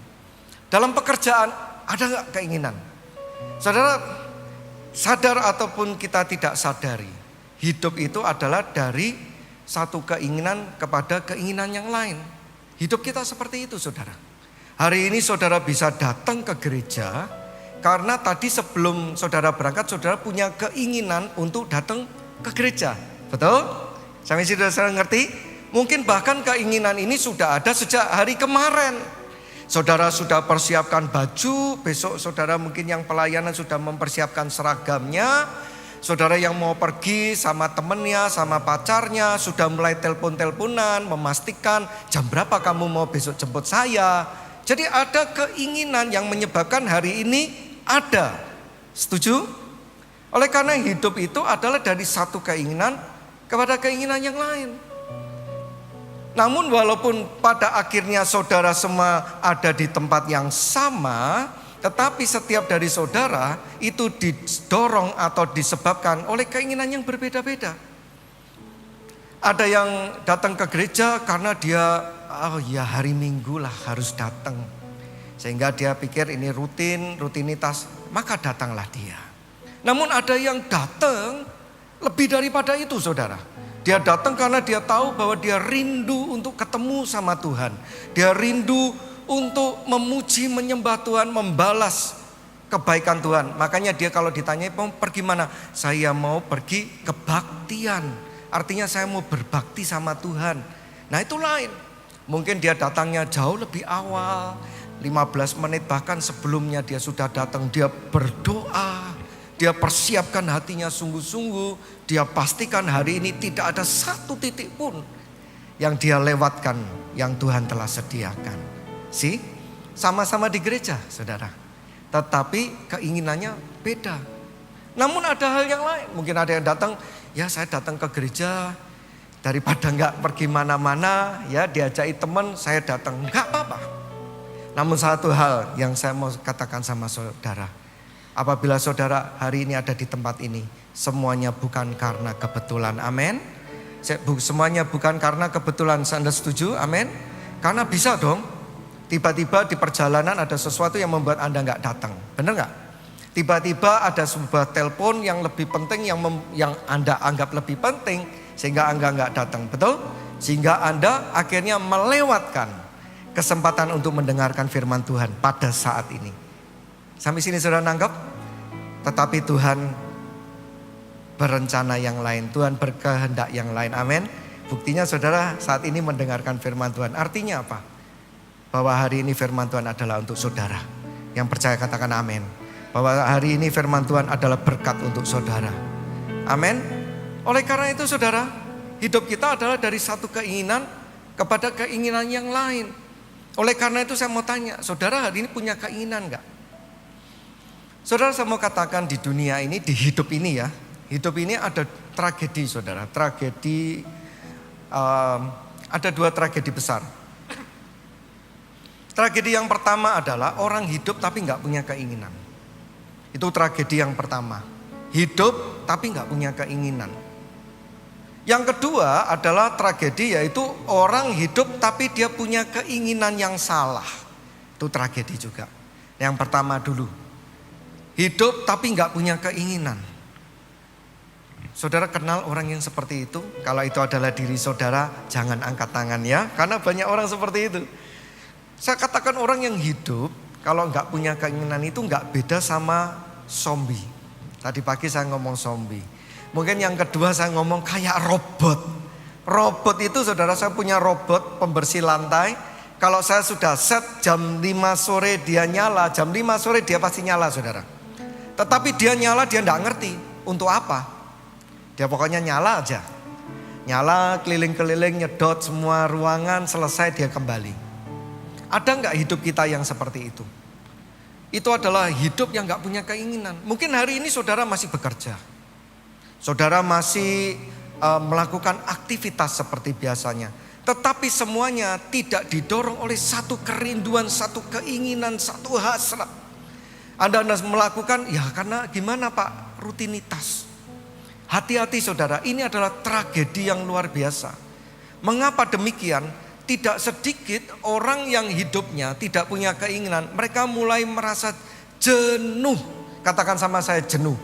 Dalam pekerjaan ada enggak keinginan? Saudara sadar ataupun kita tidak sadari, hidup itu adalah dari satu keinginan kepada keinginan yang lain. Hidup kita seperti itu saudara. Hari ini saudara bisa datang ke gereja karena tadi sebelum saudara berangkat saudara punya keinginan untuk datang ke gereja. Betul? Sampai sini saudara ngerti? Mungkin bahkan keinginan ini sudah ada sejak hari kemarin. Saudara sudah persiapkan baju, besok saudara mungkin yang pelayanan sudah mempersiapkan seragamnya. Saudara yang mau pergi sama temennya, sama pacarnya sudah mulai telepon-teleponan memastikan jam berapa kamu mau besok jemput saya. Jadi ada keinginan yang menyebabkan hari ini ada. Setuju? Oleh karena hidup itu adalah dari satu keinginan kepada keinginan yang lain. Namun walaupun pada akhirnya saudara semua ada di tempat yang sama, tetapi setiap dari saudara itu didorong atau disebabkan oleh keinginan yang berbeda-beda. Ada yang datang ke gereja karena dia, oh ya hari Minggu lah harus datang. Sehingga dia pikir ini rutinitas, maka datanglah dia. Namun ada yang datang lebih daripada itu saudara. Dia datang karena dia tahu bahwa dia rindu untuk ketemu sama Tuhan. Dia rindu untuk memuji, menyembah Tuhan, membalas kebaikan Tuhan. Makanya dia kalau ditanya mau pergi mana? Saya mau pergi kebaktian. Artinya saya mau berbakti sama Tuhan. Nah itu lain. Mungkin dia datangnya jauh lebih awal. 15 menit bahkan sebelumnya dia sudah datang. Dia berdoa. Dia persiapkan hatinya sungguh-sungguh. Dia pastikan hari ini tidak ada satu titik pun yang dia lewatkan yang Tuhan telah sediakan. Sama-sama di gereja saudara. Tetapi keinginannya beda. Namun ada hal yang lain. Mungkin ada yang datang, ya saya datang ke gereja daripada enggak pergi mana-mana, ya diajaki teman saya datang. Enggak apa-apa. Namun satu hal yang saya mau katakan sama saudara. Apabila saudara hari ini ada di tempat ini, semuanya bukan karena kebetulan, amin. Semuanya bukan karena kebetulan, Anda setuju, amin. Karena bisa dong, tiba-tiba di perjalanan ada sesuatu yang membuat Anda nggak datang, benar nggak? Tiba-tiba ada sebuah telepon yang lebih penting, yang Anda anggap lebih penting, sehingga Anda nggak datang, betul? Sehingga Anda akhirnya melewatkan kesempatan untuk mendengarkan firman Tuhan pada saat ini. Sampai sini saudara nanggap? Tetapi Tuhan berencana yang lain. Tuhan berkehendak yang lain. Amin. Buktinya saudara saat ini mendengarkan firman Tuhan. Artinya apa? Bahwa hari ini firman Tuhan adalah untuk saudara. Yang percaya katakan amin. Bahwa hari ini firman Tuhan adalah berkat untuk saudara. Amin. Oleh karena itu saudara, hidup kita adalah dari satu keinginan kepada keinginan yang lain. Oleh karena itu saya mau tanya, saudara hari ini punya keinginan enggak? Saudara saya mau katakan di dunia ini, di hidup ini ya. Hidup ini ada tragedi saudara. Tragedi, ada dua tragedi besar. Tragedi yang pertama adalah orang hidup tapi gak punya keinginan. Itu tragedi yang pertama. Hidup tapi gak punya keinginan. Yang kedua adalah tragedi yaitu orang hidup tapi dia punya keinginan yang salah. Itu tragedi juga. Yang pertama dulu. Hidup tapi gak punya keinginan. Saudara kenal orang yang seperti itu? Kalau itu adalah diri saudara, jangan angkat tangan ya. Karena banyak orang seperti itu. Saya katakan orang yang hidup, kalau gak punya keinginan itu gak beda sama zombie. Tadi pagi saya ngomong zombie. Mungkin yang kedua saya ngomong kayak robot. Robot itu saudara, saya punya robot pembersih lantai. Kalau saya sudah set jam 5 sore dia nyala, jam 5 sore dia pasti nyala saudara. Tetapi dia nyala, dia tidak ngerti untuk apa. Dia pokoknya nyala aja. Nyala keliling-keliling, nyedot semua ruangan, selesai dia kembali. Ada nggak hidup kita yang seperti itu? Itu adalah hidup yang nggak punya keinginan. Mungkin hari ini saudara masih bekerja. Saudara masih melakukan aktivitas seperti biasanya. Tetapi semuanya tidak didorong oleh satu kerinduan, satu keinginan, satu hasrat. Anda melakukan, ya karena gimana Pak, rutinitas. Hati-hati saudara, ini adalah tragedi yang luar biasa. Mengapa demikian? Tidak sedikit orang yang hidupnya tidak punya keinginan. Mereka mulai merasa jenuh. Katakan sama saya, jenuh.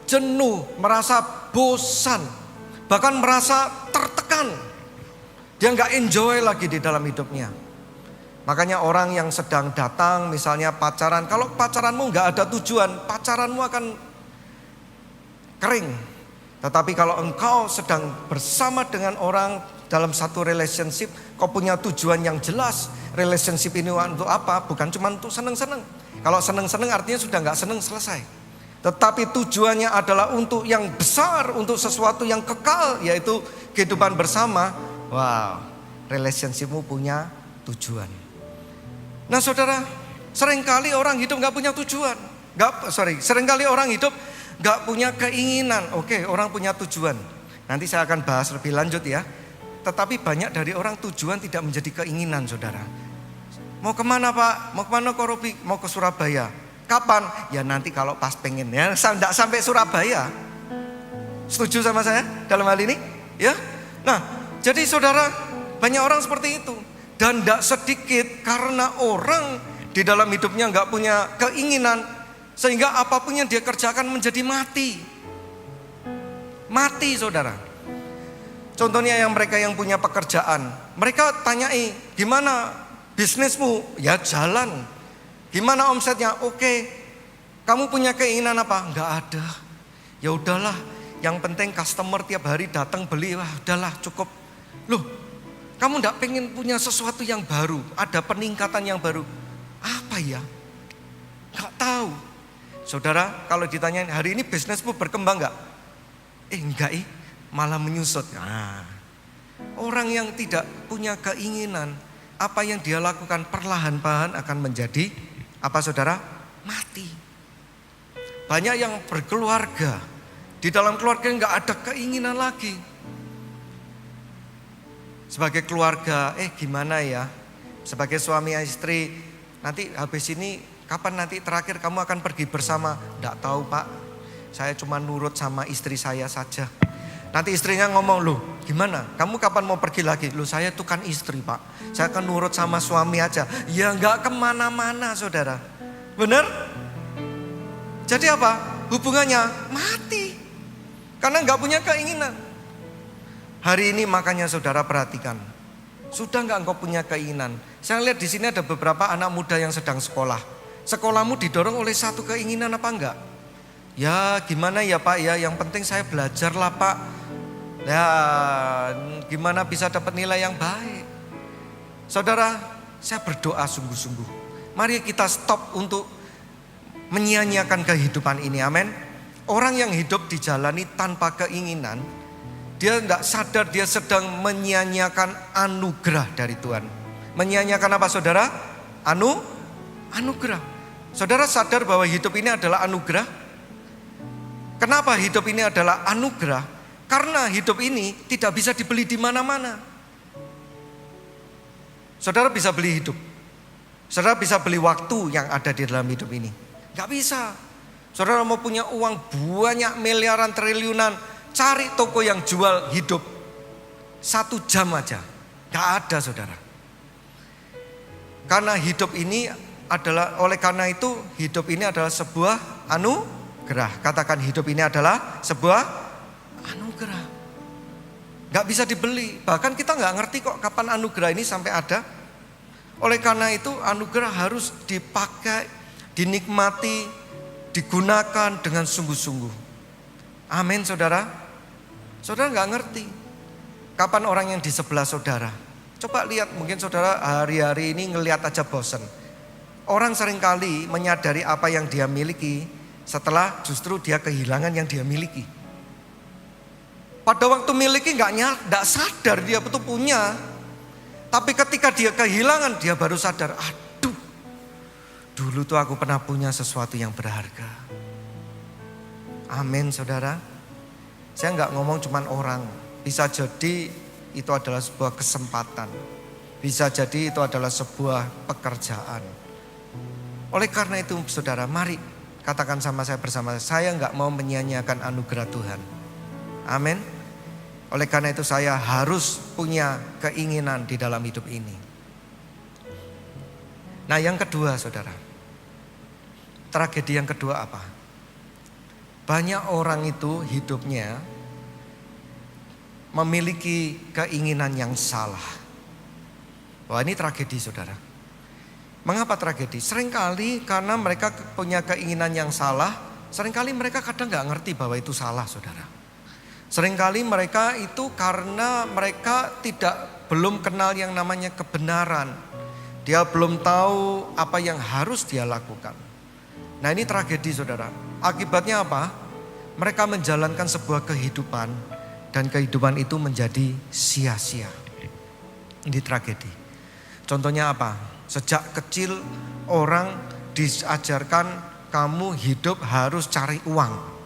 Jenuh, merasa bosan. Bahkan merasa tertekan. Dia nggak enjoy lagi di dalam hidupnya. Makanya orang yang sedang datang misalnya pacaran, kalau pacaranmu nggak ada tujuan, pacaranmu akan kering. Tetapi kalau engkau sedang bersama dengan orang dalam satu relationship, kau punya tujuan yang jelas. Relationship ini untuk apa? Bukan cuma untuk seneng-seneng. Kalau seneng-seneng artinya sudah nggak seneng, selesai. Tetapi tujuannya adalah untuk yang besar, untuk sesuatu yang kekal, yaitu kehidupan bersama. Wow, relationshipmu punya tujuan. Nah saudara, seringkali orang hidup gak punya tujuan. Seringkali orang hidup gak punya keinginan. Oke, orang punya tujuan. Nanti saya akan bahas lebih lanjut ya. Tetapi banyak dari orang tujuan tidak menjadi keinginan saudara. Mau kemana Pak? Mau kemana Ko Robi? Mau ke Surabaya. Kapan? Ya nanti kalau pas pengen ya. Tidak sampai Surabaya. Setuju sama saya dalam hal ini? Ya. Nah, jadi saudara, banyak orang seperti itu. Dan tidak sedikit karena orang di dalam hidupnya nggak punya keinginan, sehingga apapun yang dia kerjakan menjadi mati. Mati saudara. Contohnya yang mereka yang punya pekerjaan, mereka tanyai, gimana bisnismu? Ya jalan. Gimana omsetnya? Oke. Kamu punya keinginan apa? Nggak ada. Ya udahlah, yang penting customer tiap hari datang beli, wah udahlah cukup. Loh, kamu enggak pengen punya sesuatu yang baru, ada peningkatan yang baru. Apa ya? Enggak tahu. Saudara, kalau ditanyain hari ini bisnismu berkembang enggak? Enggak, malah menyusut. Nah, orang yang tidak punya keinginan, apa yang dia lakukan perlahan-lahan akan menjadi apa saudara? Mati. Banyak yang berkeluarga, di dalam keluarga enggak ada keinginan lagi. Sebagai keluarga, gimana ya? Sebagai suami istri, nanti habis ini kapan nanti terakhir kamu akan pergi bersama? Tidak tahu Pak, saya cuma nurut sama istri saya saja. Nanti istrinya ngomong, loh gimana? Kamu kapan mau pergi lagi? Loh saya itu kan istri Pak, saya akan nurut sama suami aja. Ya nggak kemana-mana saudara. Benar? Jadi apa? Hubungannya mati. Karena nggak punya keinginan. Hari ini makanya saudara perhatikan, sudah nggak engkau punya keinginan? Saya lihat di sini ada beberapa anak muda yang sedang sekolah. Sekolahmu didorong oleh satu keinginan apa enggak? Ya gimana ya Pak ya, yang penting saya belajar lah Pak. Ya gimana bisa dapat nilai yang baik? Saudara, saya berdoa sungguh-sungguh. Mari kita stop untuk menyia-nyiakan kehidupan ini, amin. Orang yang hidup dijalani tanpa keinginan, dia tidak sadar dia sedang menyia-nyiakan anugerah dari Tuhan. Menyia-nyiakan apa saudara? Anugerah. Saudara sadar bahwa hidup ini adalah anugerah? Kenapa hidup ini adalah anugerah? Karena hidup ini tidak bisa dibeli di mana-mana. Saudara bisa beli hidup. Saudara bisa beli waktu yang ada di dalam hidup ini. Gak bisa. Saudara mau punya uang banyak miliaran triliunan, cari toko yang jual hidup 1 jam aja. Gak ada saudara. Karena hidup ini adalah, oleh karena itu hidup ini adalah sebuah anugerah. Katakan hidup ini adalah sebuah anugerah. Gak bisa dibeli. Bahkan kita gak ngerti kok kapan anugerah ini sampai ada. Oleh karena itu anugerah harus dipakai, dinikmati, digunakan dengan sungguh-sungguh. Amin saudara. Saudara gak ngerti. Kapan orang yang di sebelah saudara? Coba lihat, mungkin saudara hari-hari ini ngelihat aja bosen. Orang seringkali menyadari apa yang dia miliki setelah justru dia kehilangan yang dia miliki. Pada waktu miliki nggak sadar dia betul punya. Tapi ketika dia kehilangan, dia baru sadar, aduh, dulu tuh aku pernah punya sesuatu yang berharga. Amin saudara. Saya nggak ngomong cuman orang. Bisa jadi itu adalah sebuah kesempatan. Bisa jadi itu adalah sebuah pekerjaan. Oleh karena itu saudara, mari katakan sama saya bersama, saya nggak mau menyia-nyiakan anugerah Tuhan. Amin. Oleh karena itu saya harus punya keinginan di dalam hidup ini. Nah yang kedua saudara, tragedi yang kedua apa? Banyak orang itu hidupnya memiliki keinginan yang salah. Wah ini tragedi saudara. Mengapa tragedi? Seringkali karena mereka punya keinginan yang salah, seringkali mereka kadang gak ngerti bahwa itu salah saudara. Seringkali mereka itu karena mereka belum kenal yang namanya kebenaran. Dia belum tahu apa yang harus dia lakukan. Nah ini tragedi saudara. Akibatnya apa? Mereka menjalankan sebuah kehidupan dan kehidupan itu menjadi sia-sia. Ini tragedi. Contohnya apa? Sejak kecil orang diajarkan kamu hidup harus cari uang.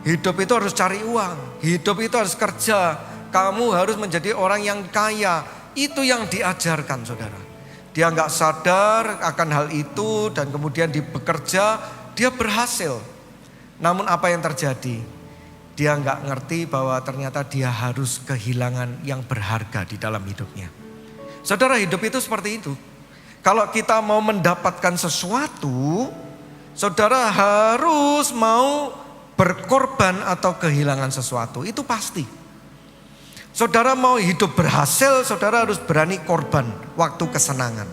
Hidup itu harus cari uang. Hidup itu harus kerja. Kamu harus menjadi orang yang kaya. Itu yang diajarkan saudara. Dia nggak sadar akan hal itu dan kemudian bekerja, dia berhasil. Namun apa yang terjadi? Dia nggak ngerti bahwa ternyata dia harus kehilangan yang berharga di dalam hidupnya. Saudara, hidup itu seperti itu. Kalau kita mau mendapatkan sesuatu, saudara harus mau berkorban atau kehilangan sesuatu. Itu pasti. Saudara mau hidup berhasil, saudara harus berani korban waktu kesenangan.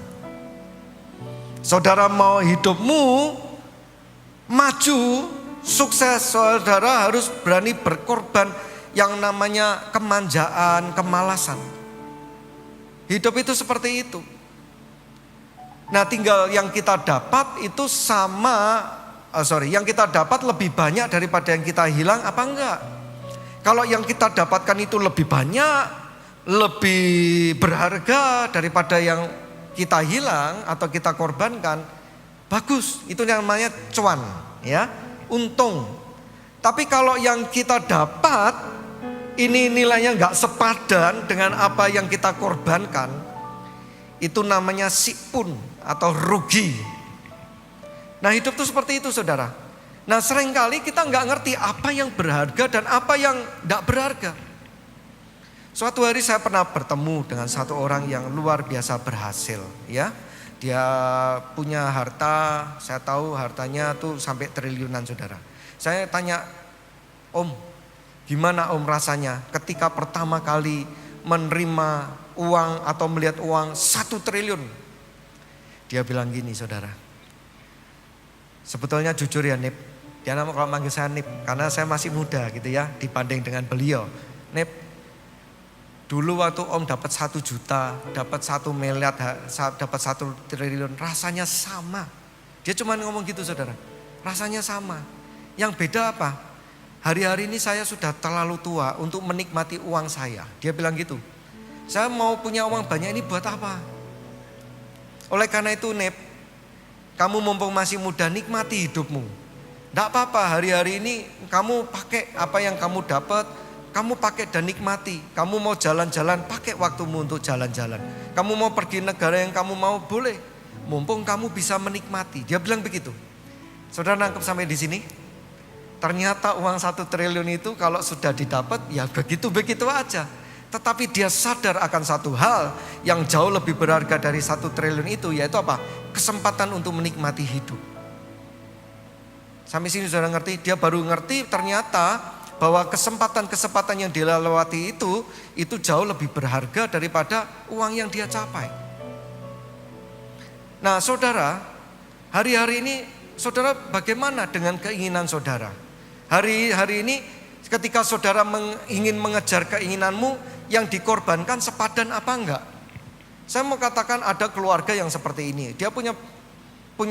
Saudara mau hidupmu maju, sukses, saudara harus berani berkorban yang namanya kemanjaan, kemalasan. Hidup itu seperti itu. Nah tinggal yang kita dapat itu yang kita dapat lebih banyak daripada yang kita hilang apa enggak? Kalau yang kita dapatkan itu lebih banyak, lebih berharga daripada yang kita hilang atau kita korbankan, bagus, itu yang namanya cuan, ya, untung. Tapi kalau yang kita dapat ini nilainya enggak sepadan dengan apa yang kita korbankan, itu namanya sikpun atau rugi. Nah hidup itu seperti itu saudara. Nah seringkali kita nggak ngerti apa yang berharga dan apa yang nggak berharga. Suatu hari saya pernah bertemu dengan satu orang yang luar biasa berhasil, ya. Dia punya harta, saya tahu hartanya tuh sampai triliunan saudara. Saya tanya, Om, gimana Om rasanya ketika pertama kali menerima uang atau melihat uang 1 triliun? Dia bilang gini saudara. Sebetulnya jujur ya Nip, dia kalau manggil saya Nip karena saya masih muda gitu ya dibanding dengan beliau. Nip, dulu waktu Om dapat 1 juta, dapat 1 miliar, dapat 1 triliun, rasanya sama. Dia cuma ngomong gitu saudara, rasanya sama. Yang beda apa? Hari-hari ini saya sudah terlalu tua untuk menikmati uang saya. Dia bilang gitu, saya mau punya uang banyak ini buat apa? Oleh karena itu Nip, kamu mumpung masih muda nikmati hidupmu. Tidak apa-apa, hari-hari ini kamu pakai apa yang kamu dapat, kamu pakai dan nikmati. Kamu mau jalan-jalan, pakai waktumu untuk jalan-jalan. Kamu mau pergi negara yang kamu mau, boleh. Mumpung kamu bisa menikmati. Dia bilang begitu. Saudara nangkep sampai di sini? Ternyata uang 1 triliun itu kalau sudah didapat ya begitu-begitu aja. Tetapi dia sadar akan satu hal yang jauh lebih berharga dari 1 triliun itu, yaitu apa? Kesempatan untuk menikmati hidup. Sampai sini sudah ngerti? Dia baru ngerti ternyata bahwa kesempatan-kesempatan yang dia lewati itu jauh lebih berharga daripada uang yang dia capai. Nah saudara, hari-hari ini saudara bagaimana dengan keinginan saudara? Hari ini ketika saudara ingin mengejar keinginanmu, yang dikorbankan sepadan apa enggak? Saya mau katakan ada keluarga yang seperti ini. Dia punya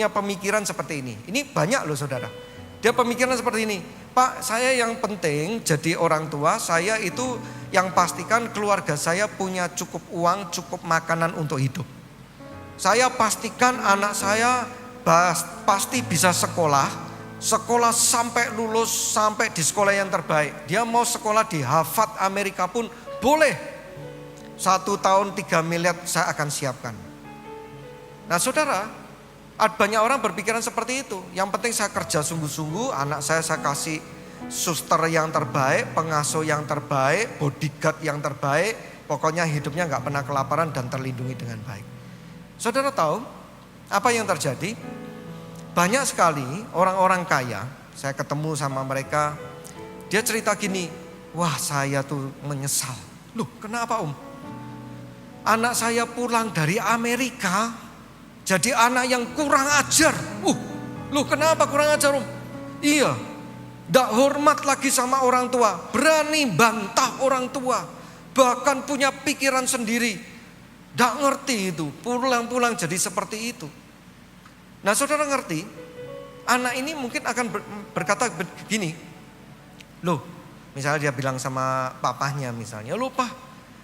pemikiran seperti ini. Ini banyak loh saudara. Dia pemikiran seperti ini. Pak, saya yang penting jadi orang tua, saya itu yang pastikan keluarga saya punya cukup uang, cukup makanan untuk hidup. Saya pastikan anak saya pasti bisa sekolah sampai lulus, sampai di sekolah yang terbaik. Dia mau sekolah di Harvard Amerika pun boleh. 1 tahun 3 miliar saya akan siapkan. Nah saudara, banyak orang berpikiran seperti itu. Yang penting saya kerja sungguh-sungguh, anak saya kasih suster yang terbaik, pengasuh yang terbaik, bodyguard yang terbaik. Pokoknya hidupnya gak pernah kelaparan dan terlindungi dengan baik. Saudara tahu apa yang terjadi? Banyak sekali orang-orang kaya, saya ketemu sama mereka, dia cerita gini, wah saya tuh menyesal. Loh kenapa om? Anak saya pulang dari Amerika, jadi anak yang kurang ajar. Loh kenapa kurang ajar om? Iya, gak hormat lagi sama orang tua, berani bantah orang tua, bahkan punya pikiran sendiri. Gak ngerti itu, pulang-pulang jadi seperti itu. Nah saudara ngerti, anak ini mungkin akan berkata begini, loh misalnya dia bilang sama papahnya misalnya, loh pak,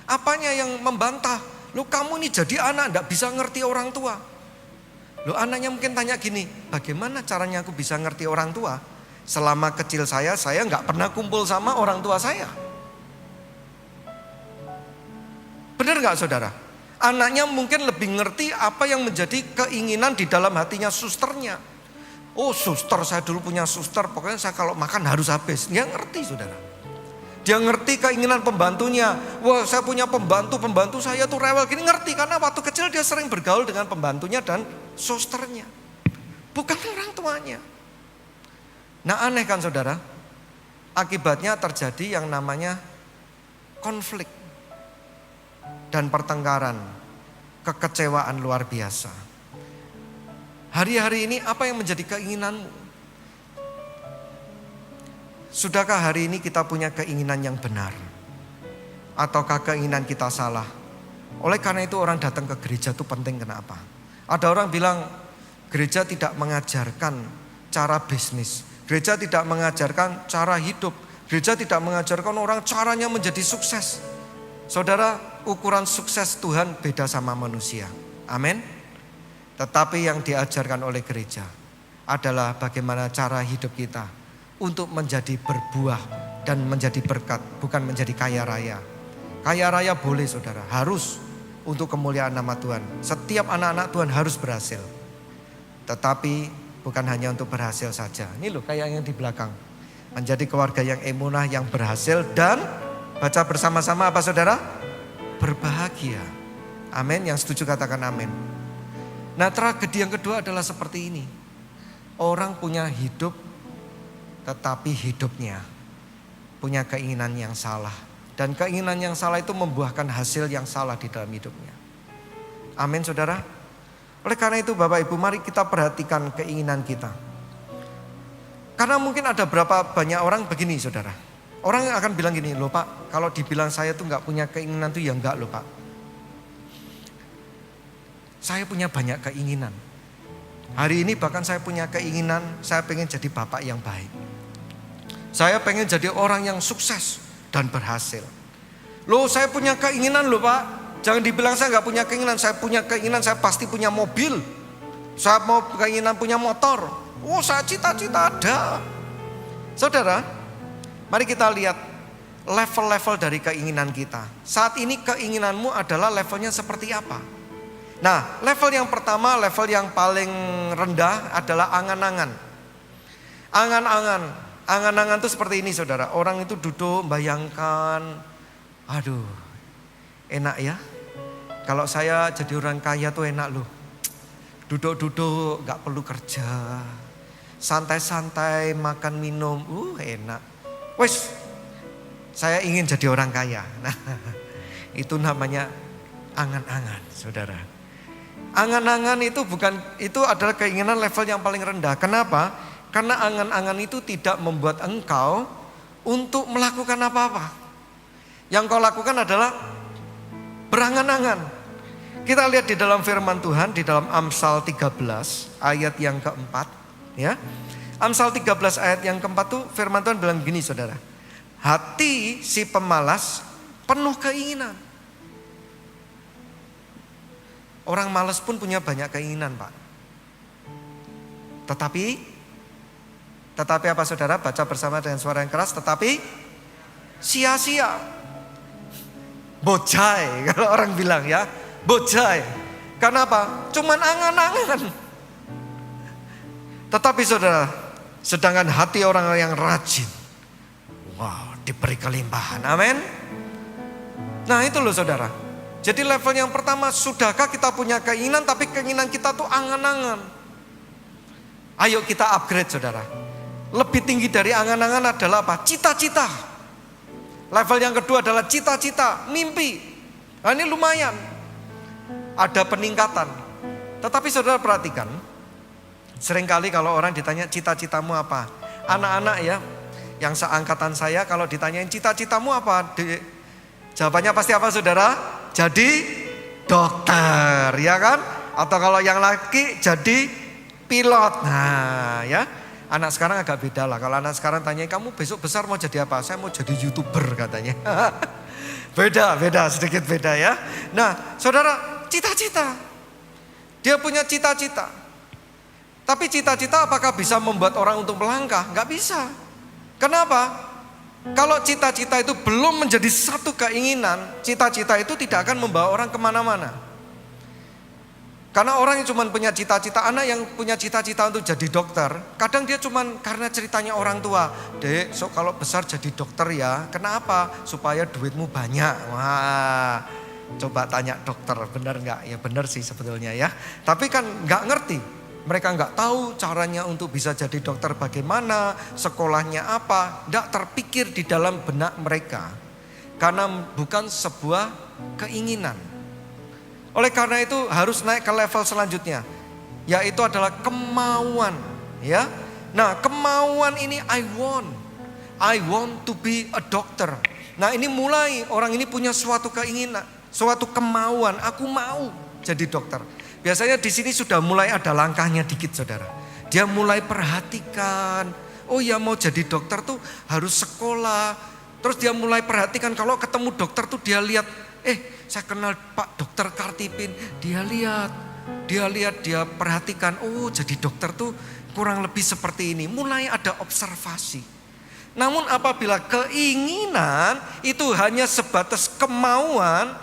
apanya yang membantah? Loh kamu ini jadi anak gak bisa ngerti orang tua. Loh anaknya mungkin tanya gini, bagaimana caranya aku bisa ngerti orang tua? Selama kecil saya gak pernah kumpul sama orang tua saya. Benar gak saudara? Anaknya mungkin lebih ngerti apa yang menjadi keinginan di dalam hatinya susternya. Oh suster, saya dulu punya suster, pokoknya saya kalau makan harus habis. Dia ngerti saudara. Dia ngerti keinginan pembantunya. Wah saya punya pembantu saya tuh rewel gini, ngerti. Karena waktu kecil dia sering bergaul dengan pembantunya dan susternya. Bukan orang tuanya. Nah aneh kan saudara. Akibatnya terjadi yang namanya konflik dan pertengkaran, kekecewaan luar biasa. Hari-hari ini apa yang menjadi keinginanmu? Sudahkah hari ini kita punya keinginan yang benar? Ataukah keinginan kita salah? Oleh karena itu orang datang ke gereja itu penting, kenapa? Ada orang bilang gereja tidak mengajarkan cara bisnis, gereja tidak mengajarkan cara hidup, gereja tidak mengajarkan orang caranya menjadi sukses. Saudara, ukuran sukses Tuhan beda sama manusia. Amin. Tetapi yang diajarkan oleh gereja adalah bagaimana cara hidup kita untuk menjadi berbuah dan menjadi berkat, bukan menjadi kaya raya. Kaya raya boleh saudara, harus untuk kemuliaan nama Tuhan. Setiap anak-anak Tuhan harus berhasil. Tetapi bukan hanya untuk berhasil saja. Ini loh kayak yang di belakang. Menjadi keluarga yang emunah, yang berhasil dan baca bersama-sama apa saudara? Berbahagia. Amin, yang setuju katakan amin. Nah tragedi yang kedua adalah seperti ini. Orang punya hidup tetapi hidupnya punya keinginan yang salah. Dan keinginan yang salah itu membuahkan hasil yang salah di dalam hidupnya. Amin saudara. Oleh karena itu Bapak Ibu, mari kita perhatikan keinginan kita. Karena mungkin ada berapa banyak orang begini saudara. Orang yang akan bilang gini, loh Pak, kalau dibilang saya tuh gak punya keinginan tuh ya enggak loh Pak. Saya punya banyak keinginan. Hari ini bahkan saya punya keinginan, saya pengen jadi bapak yang baik. Saya pengen jadi orang yang sukses dan berhasil. Loh saya punya keinginan loh Pak. Jangan dibilang saya gak punya keinginan. Saya punya keinginan, saya pasti punya mobil. Saya mau keinginan punya motor. Oh saya cita-cita ada. Saudara, mari kita lihat level-level dari keinginan kita. Saat ini keinginanmu adalah levelnya seperti apa? Nah level yang pertama, level yang paling rendah adalah angan-angan. Angan-angan itu seperti ini saudara. Orang itu duduk bayangkan, aduh enak ya. Kalau saya jadi orang kaya tuh enak loh. Duduk-duduk gak perlu kerja. Santai-santai makan minum, enak. Wes, saya ingin jadi orang kaya. Nah itu namanya angan-angan saudara. Angan-angan itu adalah keinginan level yang paling rendah. Kenapa? Karena angan-angan itu tidak membuat engkau untuk melakukan apa-apa. Yang kau lakukan adalah berangan-angan. Kita lihat di dalam firman Tuhan di dalam Amsal 13 ayat yang keempat, ya. Amsal 13 ayat yang keempat tuh firman Tuhan bilang gini, saudara. Hati si pemalas penuh keinginan. Orang malas pun punya banyak keinginan, Pak. Tetapi apa, saudara? Baca bersama dengan suara yang keras. Tetapi sia-sia. Bojai kalau orang bilang, ya. Bojai. Karena apa? Cuman angan-angan. Tetapi saudara, sedangkan hati orang yang rajin, wow, diberi kelimpahan. Amin. Nah itu loh saudara. Jadi level yang pertama, sudahkah kita punya keinginan tapi keinginan kita tuh angan-angan. Ayo kita upgrade saudara. Lebih tinggi dari angan-angan adalah apa? Cita-cita. Level yang kedua adalah cita-cita, mimpi. Nah ini lumayan. Ada peningkatan. Tetapi saudara perhatikan. Seringkali kalau orang ditanya cita-citamu apa? Anak-anak ya, yang seangkatan saya kalau ditanyain cita-citamu apa? Jawabannya pasti apa saudara? Jadi dokter, ya kan? Atau kalau yang laki jadi pilot. Nah ya, anak sekarang agak beda lah. Kalau anak sekarang tanya, kamu besok besar mau jadi apa? Saya mau jadi YouTuber katanya. Beda, sedikit beda ya. Nah saudara, cita-cita. Dia punya cita-cita. Tapi cita-cita apakah bisa membuat orang untuk melangkah? Gak bisa. Kenapa? Kalau cita-cita itu belum menjadi satu keinginan, cita-cita itu tidak akan membawa orang kemana-mana. Karena orang yang cuma punya cita-cita, anak yang punya cita-cita untuk jadi dokter, kadang dia cuma karena ceritanya orang tua, Dek, so kalau besar jadi dokter ya, kenapa? Supaya duitmu banyak. Wah, coba tanya dokter, benar nggak? Ya benar sih sebetulnya ya. Tapi kan nggak ngerti. Mereka nggak tahu caranya untuk bisa jadi dokter bagaimana, sekolahnya apa, nggak terpikir di dalam benak mereka. Karena bukan sebuah keinginan. Oleh karena itu harus naik ke level selanjutnya, yaitu adalah kemauan, ya. Nah, kemauan ini I want to be a doctor. Nah, ini mulai orang ini punya suatu keinginan, suatu kemauan, aku mau jadi dokter. Biasanya di sini sudah mulai ada langkahnya dikit saudara. Dia mulai perhatikan, oh ya mau jadi dokter tuh harus sekolah. Terus dia mulai perhatikan kalau ketemu dokter tuh dia lihat, saya kenal Pak Dokter Kartipin. Dia perhatikan, oh jadi dokter tuh kurang lebih seperti ini. Mulai ada observasi. Namun apabila keinginan itu hanya sebatas kemauan,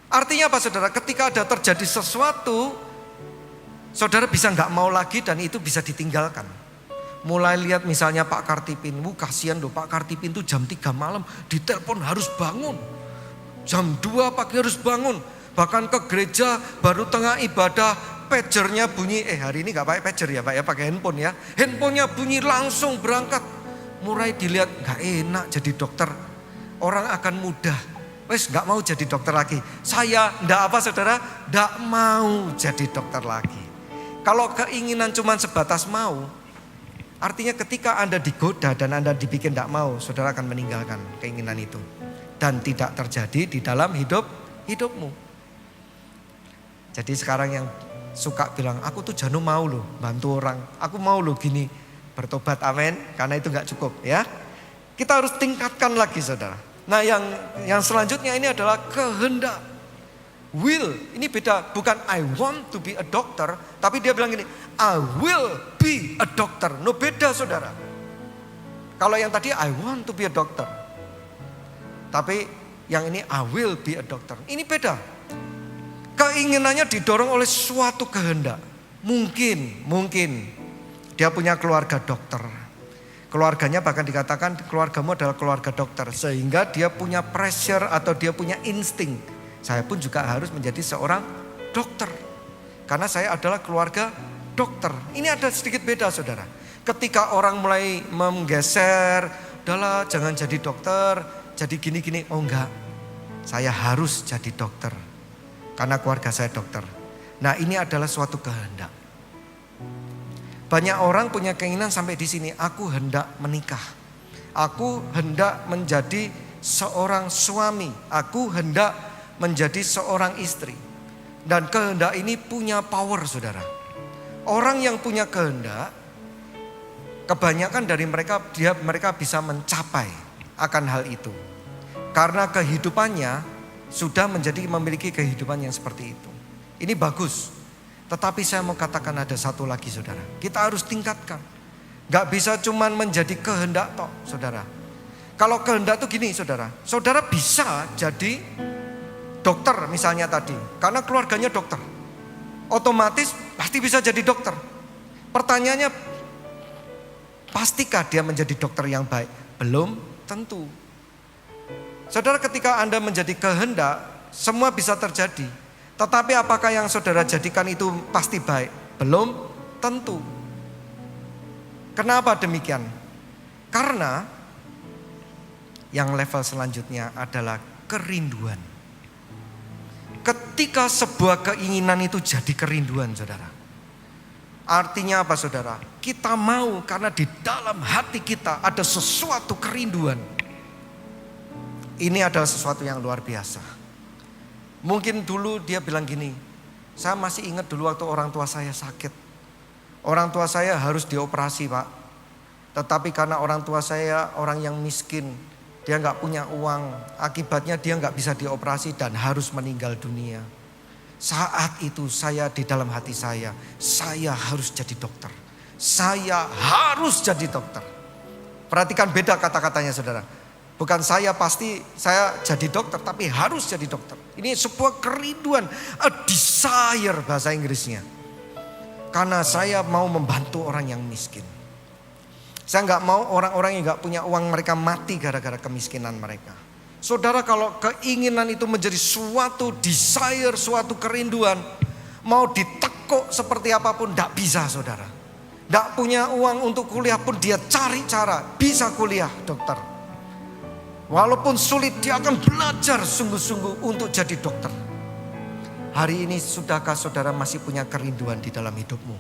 artinya apa saudara? Ketika ada terjadi sesuatu, saudara bisa nggak mau lagi dan itu bisa ditinggalkan. Mulai lihat misalnya Pak Kartipin, kasihan loh Pak Kartipin tuh jam 3 malam ditelepon harus bangun. Jam 2 pagi harus bangun. Bahkan ke gereja baru tengah ibadah pagernya bunyi. Hari ini nggak pakai pager ya Pak ya, pakai handphone ya. Handphonenya bunyi langsung berangkat. Mulai dilihat nggak enak jadi dokter. Orang akan mudah. Wes gak mau jadi dokter lagi. Saya ndak apa saudara, ndak mau jadi dokter lagi. Kalau keinginan cuma sebatas mau, artinya ketika Anda digoda dan Anda dibikin ndak mau, saudara akan meninggalkan keinginan itu. Dan tidak terjadi di dalam hidupmu. Jadi sekarang yang suka bilang, aku tuh Janu mau loh bantu orang. Aku mau loh gini, bertobat amin. Karena itu gak cukup ya. Kita harus tingkatkan lagi saudara. Nah yang selanjutnya ini adalah kehendak. Will, ini beda. Bukan I want to be a doctor. Tapi dia bilang gini, I will be a doctor. No, beda saudara. Kalau yang tadi I want to be a doctor. Tapi yang ini I will be a doctor. Ini beda. Keinginannya didorong oleh suatu kehendak. Mungkin dia punya keluarga dokter. Keluarganya bahkan dikatakan keluargamu adalah keluarga dokter. Sehingga dia punya pressure atau dia punya insting. Saya pun juga harus menjadi seorang dokter. Karena saya adalah keluarga dokter. Ini ada sedikit beda saudara. Ketika orang mulai menggeser, udahlah jangan jadi dokter, jadi gini-gini. Oh enggak, saya harus jadi dokter. Karena keluarga saya dokter. Nah ini adalah suatu kehendak. Banyak orang punya keinginan sampai di sini. Aku hendak menikah. Aku hendak menjadi seorang suami, aku hendak menjadi seorang istri. Dan kehendak ini punya power, saudara. Orang yang punya kehendak, kebanyakan dari mereka bisa mencapai akan hal itu. Karena kehidupannya sudah memiliki kehidupan yang seperti itu. Ini bagus. Tetapi saya mau katakan ada satu lagi, saudara. Kita harus tingkatkan. Gak bisa cuman menjadi kehendak toh, saudara. Kalau kehendak tuh gini, saudara. Saudara bisa jadi dokter misalnya tadi, karena keluarganya dokter. Otomatis pasti bisa jadi dokter. Pertanyaannya, pastikah dia menjadi dokter yang baik? Belum tentu. Saudara, ketika Anda menjadi kehendak, semua bisa terjadi. Tetapi apakah yang saudara jadikan itu pasti baik? Belum tentu. Kenapa demikian? Karena yang level selanjutnya adalah kerinduan. Ketika sebuah keinginan itu jadi kerinduan, saudara. Artinya apa, saudara? Kita mau karena di dalam hati kita ada sesuatu kerinduan. Ini adalah sesuatu yang luar biasa. Mungkin dulu dia bilang gini, saya masih ingat dulu waktu orang tua saya sakit. Orang tua saya harus dioperasi, Pak. Tetapi karena orang tua saya orang yang miskin, dia gak punya uang. Akibatnya dia gak bisa dioperasi dan harus meninggal dunia. Saat itu saya di dalam hati saya harus jadi dokter. Saya harus jadi dokter. Perhatikan beda kata-katanya, saudara. Bukan saya jadi dokter, tapi harus jadi dokter. Ini sebuah kerinduan, a desire bahasa Inggrisnya. Karena saya mau membantu orang yang miskin. Saya gak mau orang-orang yang gak punya uang mereka mati gara-gara kemiskinan mereka. Saudara, kalau keinginan itu menjadi suatu desire, suatu kerinduan, mau ditekuk seperti apapun gak bisa, saudara. Gak punya uang untuk kuliah pun dia cari cara, bisa kuliah dokter. Walaupun sulit dia akan belajar sungguh-sungguh untuk jadi dokter. Hari ini sudahkah saudara masih punya kerinduan di dalam hidupmu?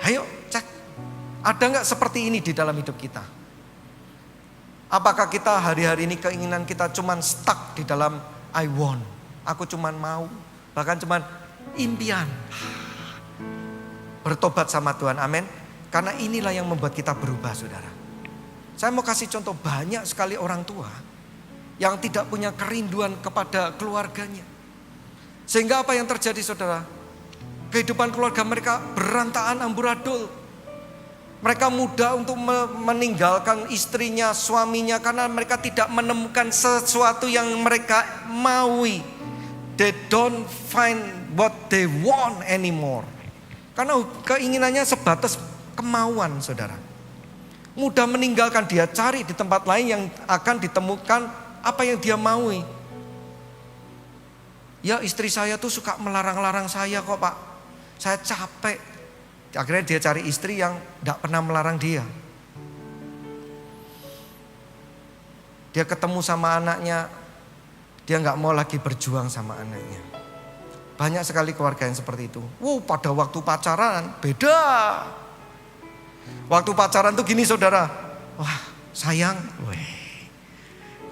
Ayo cek, ada gak seperti ini di dalam hidup kita? Apakah kita hari-hari ini keinginan kita cuman stuck di dalam I want, aku cuman mau, bahkan cuman impian. Bertobat sama Tuhan, amin. Karena inilah yang membuat kita berubah, saudara. Saya mau kasih contoh, banyak sekali orang tua yang tidak punya kerinduan kepada keluarganya. Sehingga apa yang terjadi, saudara? Kehidupan keluarga mereka berantakan amburadul. Mereka mudah untuk meninggalkan istrinya, suaminya, karena mereka tidak menemukan sesuatu yang mereka maui. They don't find what they want anymore. Karena keinginannya sebatas kemauan, saudara. Mudah meninggalkan, dia cari di tempat lain yang akan ditemukan apa yang dia maui. Ya, istri saya tuh suka melarang-larang saya kok, Pak. Saya capek. Akhirnya dia cari istri yang gak pernah melarang dia. Dia ketemu sama anaknya, dia gak mau lagi berjuang sama anaknya. Banyak sekali keluarga yang seperti itu. Pada waktu pacaran beda. Waktu pacaran tuh gini, saudara. Wah, sayang,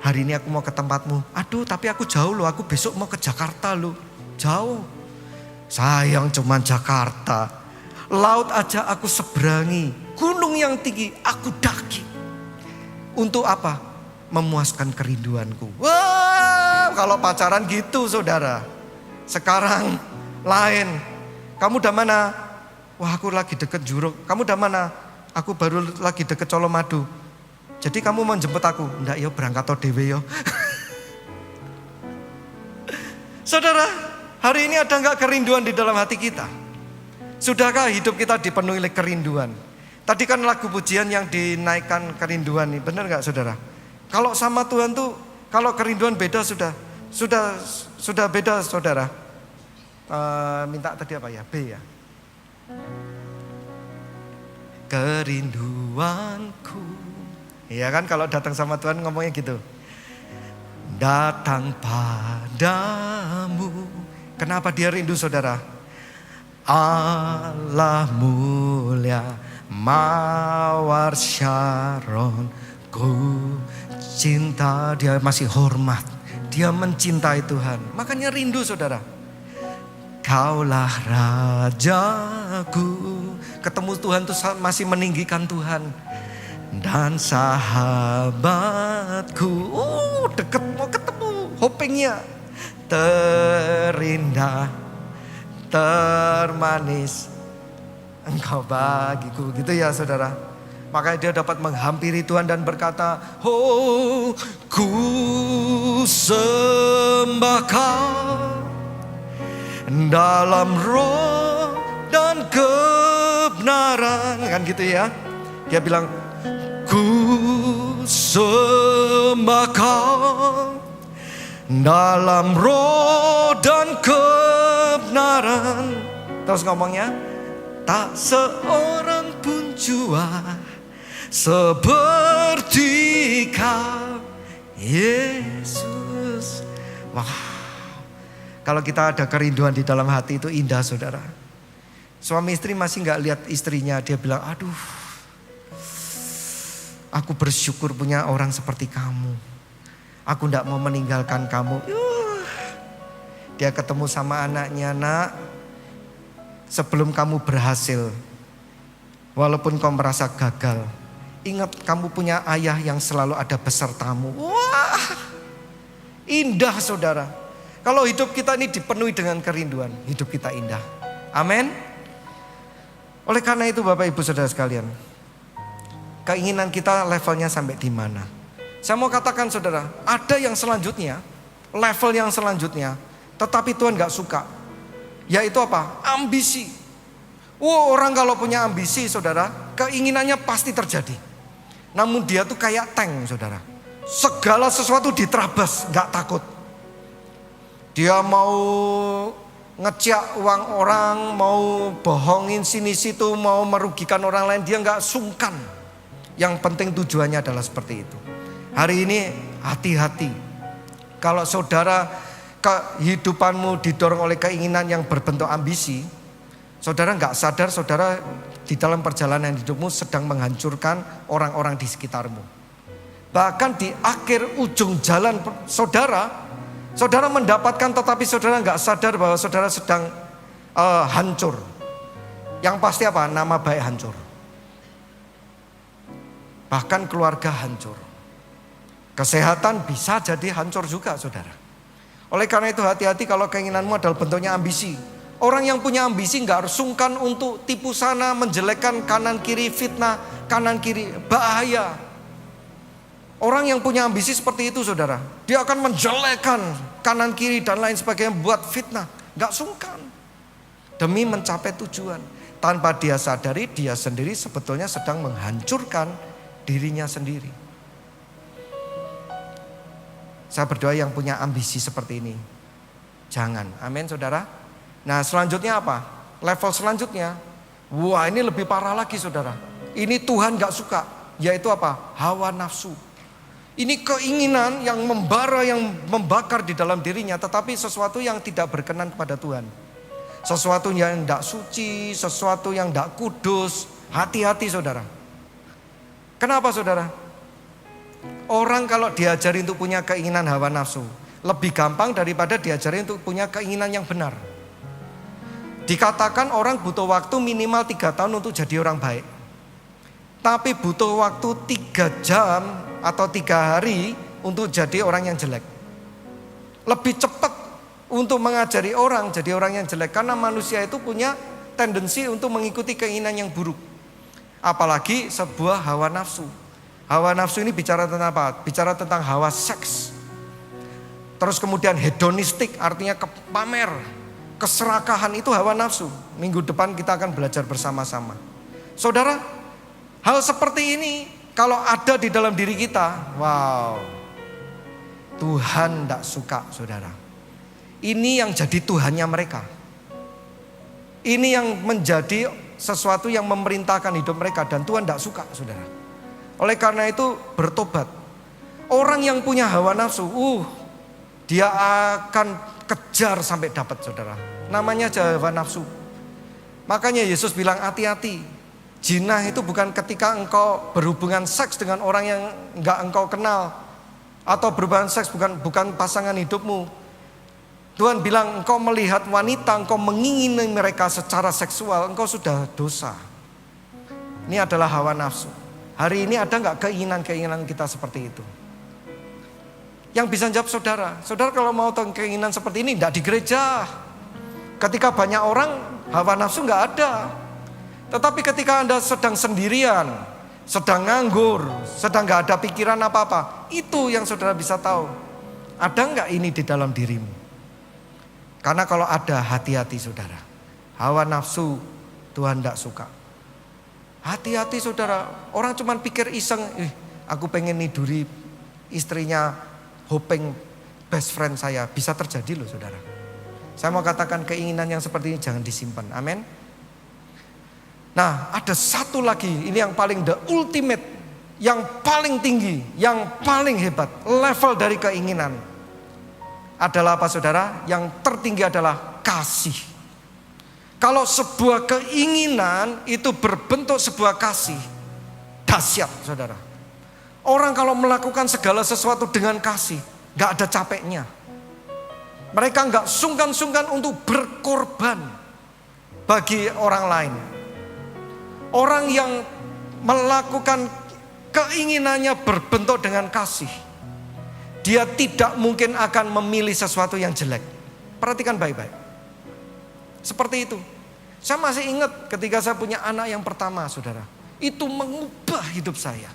hari ini aku mau ke tempatmu. Aduh, tapi aku jauh loh, aku besok mau ke Jakarta loh. Jauh. Sayang, cuman Jakarta. Laut aja aku seberangi, gunung yang tinggi aku daki. Untuk apa? Memuaskan kerinduanku. Wah, kalau pacaran gitu, saudara. Sekarang lain. Kamu udah mana? Wah, aku lagi deket Juruk. Kamu udah mana? Aku baru lagi deket Colomadu. Jadi kamu mau jemput aku? Enggak, yo berangkat to dewe yo. Saudara, hari ini ada enggak kerinduan di dalam hati kita? Sudahkah hidup kita dipenuhi oleh kerinduan? Tadi kan lagu pujian yang dinaikkan kerinduan nih, benar enggak, saudara? Kalau sama Tuhan tuh, kalau kerinduan beda sudah beda, saudara. Minta tadi apa ya? B ya. Kerinduanku. Iya kan, kalau datang sama Tuhan ngomongnya gitu. Datang padamu. Kenapa dia rindu, saudara? Allah mulia, mawar Syaron, ku cinta, dia masih hormat, dia mencintai Tuhan. Makanya rindu saudara. Kaulah rajaku. Ketemu Tuhan tuh masih meninggikan Tuhan. Dan sahabatku. Deket mau ketemu. Hopingnya terindah, termanis engkau bagiku. Gitu ya saudara. Makanya dia dapat menghampiri Tuhan dan berkata, oh ku sembah Kau dalam roh dan kebenaran. Kan gitu ya. Dia bilang, ku sembah Kau dalam roh dan kebenaran. Terus ngomongnya, tak seorang pun jua seperti Kau, Yesus. Wah, kalau kita ada kerinduan di dalam hati itu indah saudara. Suami istri masih gak lihat istrinya, dia bilang, aduh, aku bersyukur punya orang seperti kamu. Aku gak mau meninggalkan kamu. Dia ketemu sama anaknya, nak, sebelum kamu berhasil, walaupun kau merasa gagal, ingat kamu punya ayah yang selalu ada besertamu. Wah, indah saudara. Kalau hidup kita ini dipenuhi dengan kerinduan, hidup kita indah. Amin. Oleh karena itu Bapak Ibu Saudara sekalian, keinginan kita levelnya sampai di mana? Saya mau katakan saudara, ada yang selanjutnya, level yang selanjutnya, tetapi Tuhan gak suka. Yaitu apa? Ambisi. Orang kalau punya ambisi saudara, keinginannya pasti terjadi. Namun dia tuh kayak tank saudara. Segala sesuatu diterabas, gak takut. Dia mau ngejak uang orang, mau bohongin sini situ, mau merugikan orang lain, dia gak sungkan. Yang penting tujuannya adalah seperti itu. Hari ini hati-hati. Kalau saudara kehidupanmu didorong oleh keinginan yang berbentuk ambisi, saudara gak sadar saudara di dalam perjalanan hidupmu sedang menghancurkan orang-orang di sekitarmu. Bahkan di akhir ujung jalan saudara mendapatkan tetapi saudara gak sadar bahwa saudara sedang hancur. Yang pasti apa? Nama baik hancur. Bahkan keluarga hancur. Kesehatan bisa jadi hancur juga saudara. Oleh karena itu hati-hati kalau keinginanmu adalah bentuknya ambisi. Orang yang punya ambisi gak harus sungkan untuk tipu sana, menjelekkan kanan kiri, fitnah kanan kiri, bahaya. Orang yang punya ambisi seperti itu saudara, dia akan menjelekkan kanan kiri dan lain sebagainya, buat fitnah, gak sungkan. Demi mencapai tujuan. Tanpa dia sadari, dia sendiri sebetulnya sedang menghancurkan dirinya sendiri. Saya berdoa yang punya ambisi seperti ini, jangan. Amin saudara. Nah selanjutnya apa? Level selanjutnya, wah ini lebih parah lagi saudara. Ini Tuhan gak suka, yaitu apa? Hawa nafsu. Ini keinginan yang membara, yang membakar di dalam dirinya, tetapi sesuatu yang tidak berkenan kepada Tuhan. Sesuatu yang tidak suci, sesuatu yang tidak kudus. Hati-hati saudara. Kenapa saudara? Orang kalau diajari untuk punya keinginan hawa nafsu, lebih gampang daripada diajari untuk punya keinginan yang benar. Dikatakan orang butuh waktu minimal 3 tahun untuk jadi orang baik. Tapi butuh waktu 3 jam atau 3 hari untuk jadi orang yang jelek. Lebih cepat untuk mengajari orang jadi orang yang jelek. Karena manusia itu punya tendensi untuk mengikuti keinginan yang buruk. Apalagi sebuah hawa nafsu. Hawa nafsu ini bicara tentang apa? Bicara tentang hawa seks. Terus kemudian hedonistik, artinya pamer. Keserakahan itu hawa nafsu. Minggu depan kita akan belajar bersama-sama. Saudara, hal seperti ini kalau ada di dalam diri kita, wow, Tuhan tidak suka saudara. Ini yang jadi Tuhannya mereka. Ini yang menjadi sesuatu yang memerintahkan hidup mereka dan Tuhan tidak suka saudara. Oleh karena itu bertobat. Orang yang punya hawa nafsu, dia akan kejar sampai dapat saudara. Namanya hawa nafsu. Makanya Yesus bilang hati-hati. Jinah itu bukan ketika engkau berhubungan seks dengan orang yang enggak engkau kenal. atau berhubungan seks bukan pasangan hidupmu. Tuhan bilang engkau melihat wanita, engkau mengingini mereka secara seksual, engkau sudah dosa. Ini adalah hawa nafsu. Hari ini ada nggak keinginan-keinginan kita seperti itu? Yang bisa jawab saudara. Saudara kalau mau tahu keinginan seperti ini, tidak di gereja. Ketika banyak orang, hawa nafsu nggak ada. Tetapi ketika Anda sedang sendirian, sedang nganggur, sedang nggak ada pikiran apa-apa, itu yang saudara bisa tahu. Ada nggak ini di dalam dirimu? Karena kalau ada, hati-hati saudara. Hawa nafsu Tuhan tidak suka. Hati-hati saudara. Orang cuma pikir iseng, aku pengen niduri istrinya Hopeng best friend saya. Bisa terjadi loh saudara. Saya mau katakan keinginan yang seperti ini jangan disimpan. Amin. Nah, ada satu lagi, ini yang paling the ultimate, yang paling tinggi, yang paling hebat, level dari keinginan. Adalah apa saudara? Yang tertinggi adalah kasih. Kalau sebuah keinginan itu berbentuk sebuah kasih, dahsyat saudara. Orang kalau melakukan segala sesuatu dengan kasih, gak ada capeknya. Mereka gak sungkan-sungkan untuk berkorban bagi orang lain. Orang yang melakukan keinginannya berbentuk dengan kasih, dia tidak mungkin akan memilih sesuatu yang jelek. Perhatikan baik-baik. Seperti itu. Saya masih ingat ketika saya punya anak yang pertama saudara. Itu mengubah hidup saya.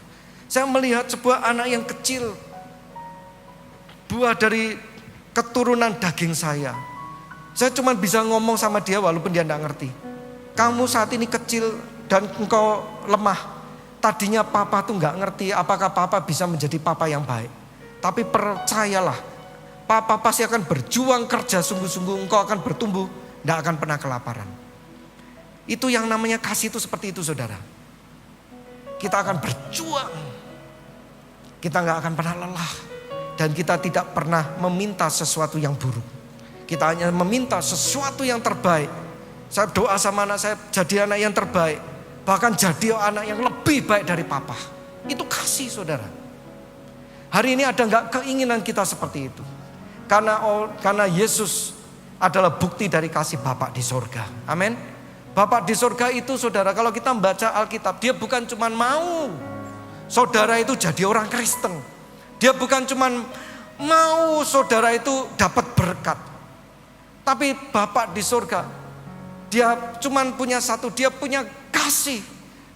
Saya melihat sebuah anak yang kecil, buah dari keturunan daging saya. Saya cuma bisa ngomong sama dia walaupun dia tidak ngerti. Kamu saat ini kecil dan engkau lemah. Tadinya papa tuh nggak ngerti apakah papa bisa menjadi papa yang baik. Tapi percayalah, papa pasti akan berjuang kerja sungguh-sungguh, engkau akan bertumbuh, tidak akan pernah kelaparan. Itu yang namanya kasih itu seperti itu saudara. Kita akan berjuang. Kita nggak akan pernah lelah. Dan kita tidak pernah meminta sesuatu yang buruk. Kita hanya meminta sesuatu yang terbaik. Saya doa sama anak saya jadi anak yang terbaik. Bahkan jadi anak yang lebih baik dari papa. Itu kasih saudara. Hari ini ada nggak keinginan kita seperti itu? Karena Yesus adalah bukti dari kasih Bapa di sorga. Amin. Bapa di sorga itu saudara, kalau kita membaca Alkitab, dia bukan cuma mau saudara itu jadi orang Kristen. Dia bukan cuma mau saudara itu dapat berkat. Tapi Bapa di sorga, dia cuma punya satu, dia punya kasih.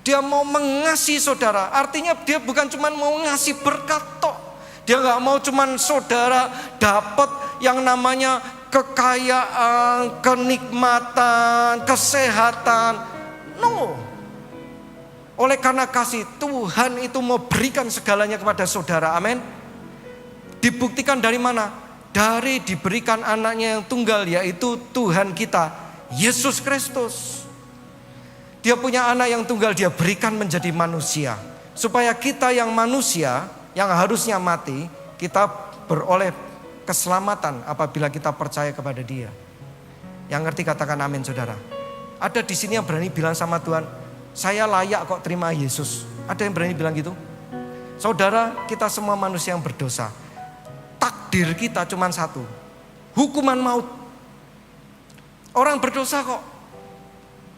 Dia mau mengasihi saudara. Artinya dia bukan cuma mau ngasih berkat tok. Dia gak mau cuma saudara dapat yang namanya kekayaan, kenikmatan, kesehatan. No. Oleh karena kasih, Tuhan itu mau berikan segalanya kepada saudara. Amin. Dibuktikan dari mana? Dari diberikan anaknya yang tunggal, yaitu Tuhan kita, Yesus Kristus. Dia punya anak yang tunggal, dia berikan menjadi manusia. Supaya kita yang manusia, yang harusnya mati, kita beroleh keselamatan apabila kita percaya kepada dia. Yang ngerti katakan amin saudara. Ada di sini yang berani bilang sama Tuhan, saya layak kok terima Yesus. Ada yang berani bilang gitu? Saudara, kita semua manusia yang berdosa. Takdir kita cuma satu, hukuman maut. Orang berdosa kok.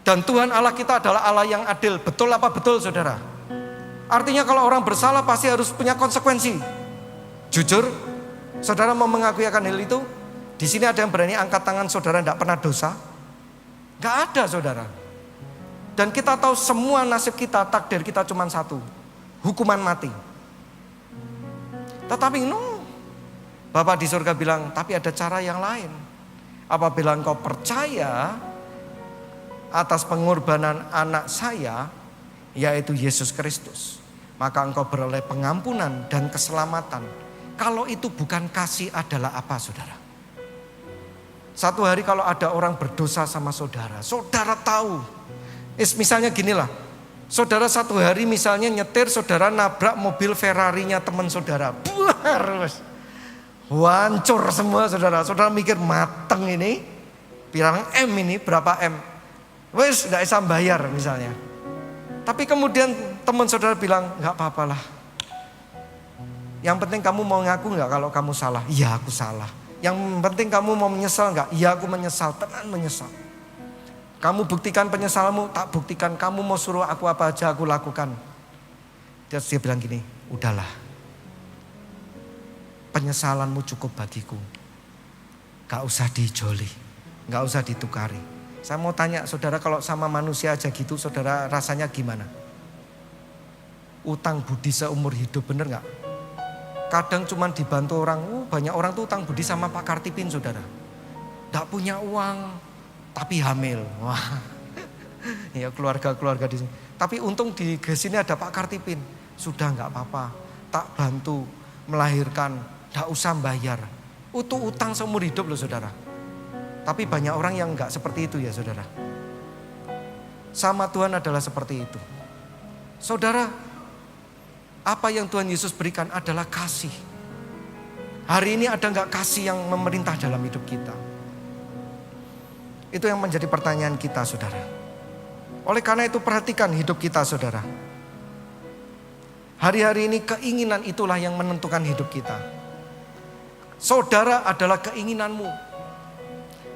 Dan Tuhan Allah kita adalah Allah yang adil. Betul apa betul saudara? Artinya kalau orang bersalah pasti harus punya konsekuensi. Jujur, saudara mau mengakui akan hal itu? Di sini ada yang berani angkat tangan saudara tidak pernah dosa? Gak ada saudara. Dan kita tahu semua nasib kita, takdir kita cuma satu, hukuman mati. Tetapi Bapa di surga bilang, tapi ada cara yang lain. Apabila engkau percaya atas pengorbanan anak saya, yaitu Yesus Kristus, maka engkau beroleh pengampunan dan keselamatan. Kalau itu bukan kasih adalah apa saudara? Satu hari kalau ada orang berdosa sama saudara, saudara tahu. Misalnya ginilah, saudara satu hari misalnya nyetir, saudara nabrak mobil Ferrarinya teman saudara. Harus hancur semua saudara. Saudara mikir mateng ini, bilang M ini berapa M? Wes gak bisa bayar misalnya. Tapi kemudian teman saudara bilang, gak apa-apalah. Yang penting kamu mau ngaku nggak kalau kamu salah? Iya aku salah. Yang penting kamu mau menyesal nggak? Iya aku menyesal, tenan menyesal. Kamu buktikan penyesalanmu, tak buktikan. Kamu mau suruh aku apa aja aku lakukan. Terus dia bilang gini, udahlah. Penyesalanmu cukup bagiku. Gak usah dijoli, gak usah ditukari. Saya mau tanya saudara, kalau sama manusia aja gitu saudara rasanya gimana? Utang budi seumur hidup, bener gak? Kadang cuman dibantu orang, banyak orang tuh utang budi sama Pak Kartipin saudara. Gak punya uang tapi hamil. Wah, ya keluarga-keluarga di sini. Tapi untung di sini ada Pak Kartipin. Sudah gak apa-apa, tak bantu melahirkan, gak usah bayar. Itu utang seumur hidup loh saudara. Tapi banyak orang yang gak seperti itu ya saudara. Sama Tuhan adalah seperti itu. Saudara, apa yang Tuhan Yesus berikan adalah kasih. Hari ini ada gak kasih yang memerintah dalam hidup kita? Itu yang menjadi pertanyaan kita saudara. Oleh karena itu perhatikan hidup kita saudara. Hari-hari ini keinginan itulah yang menentukan hidup kita. Saudara adalah keinginanmu.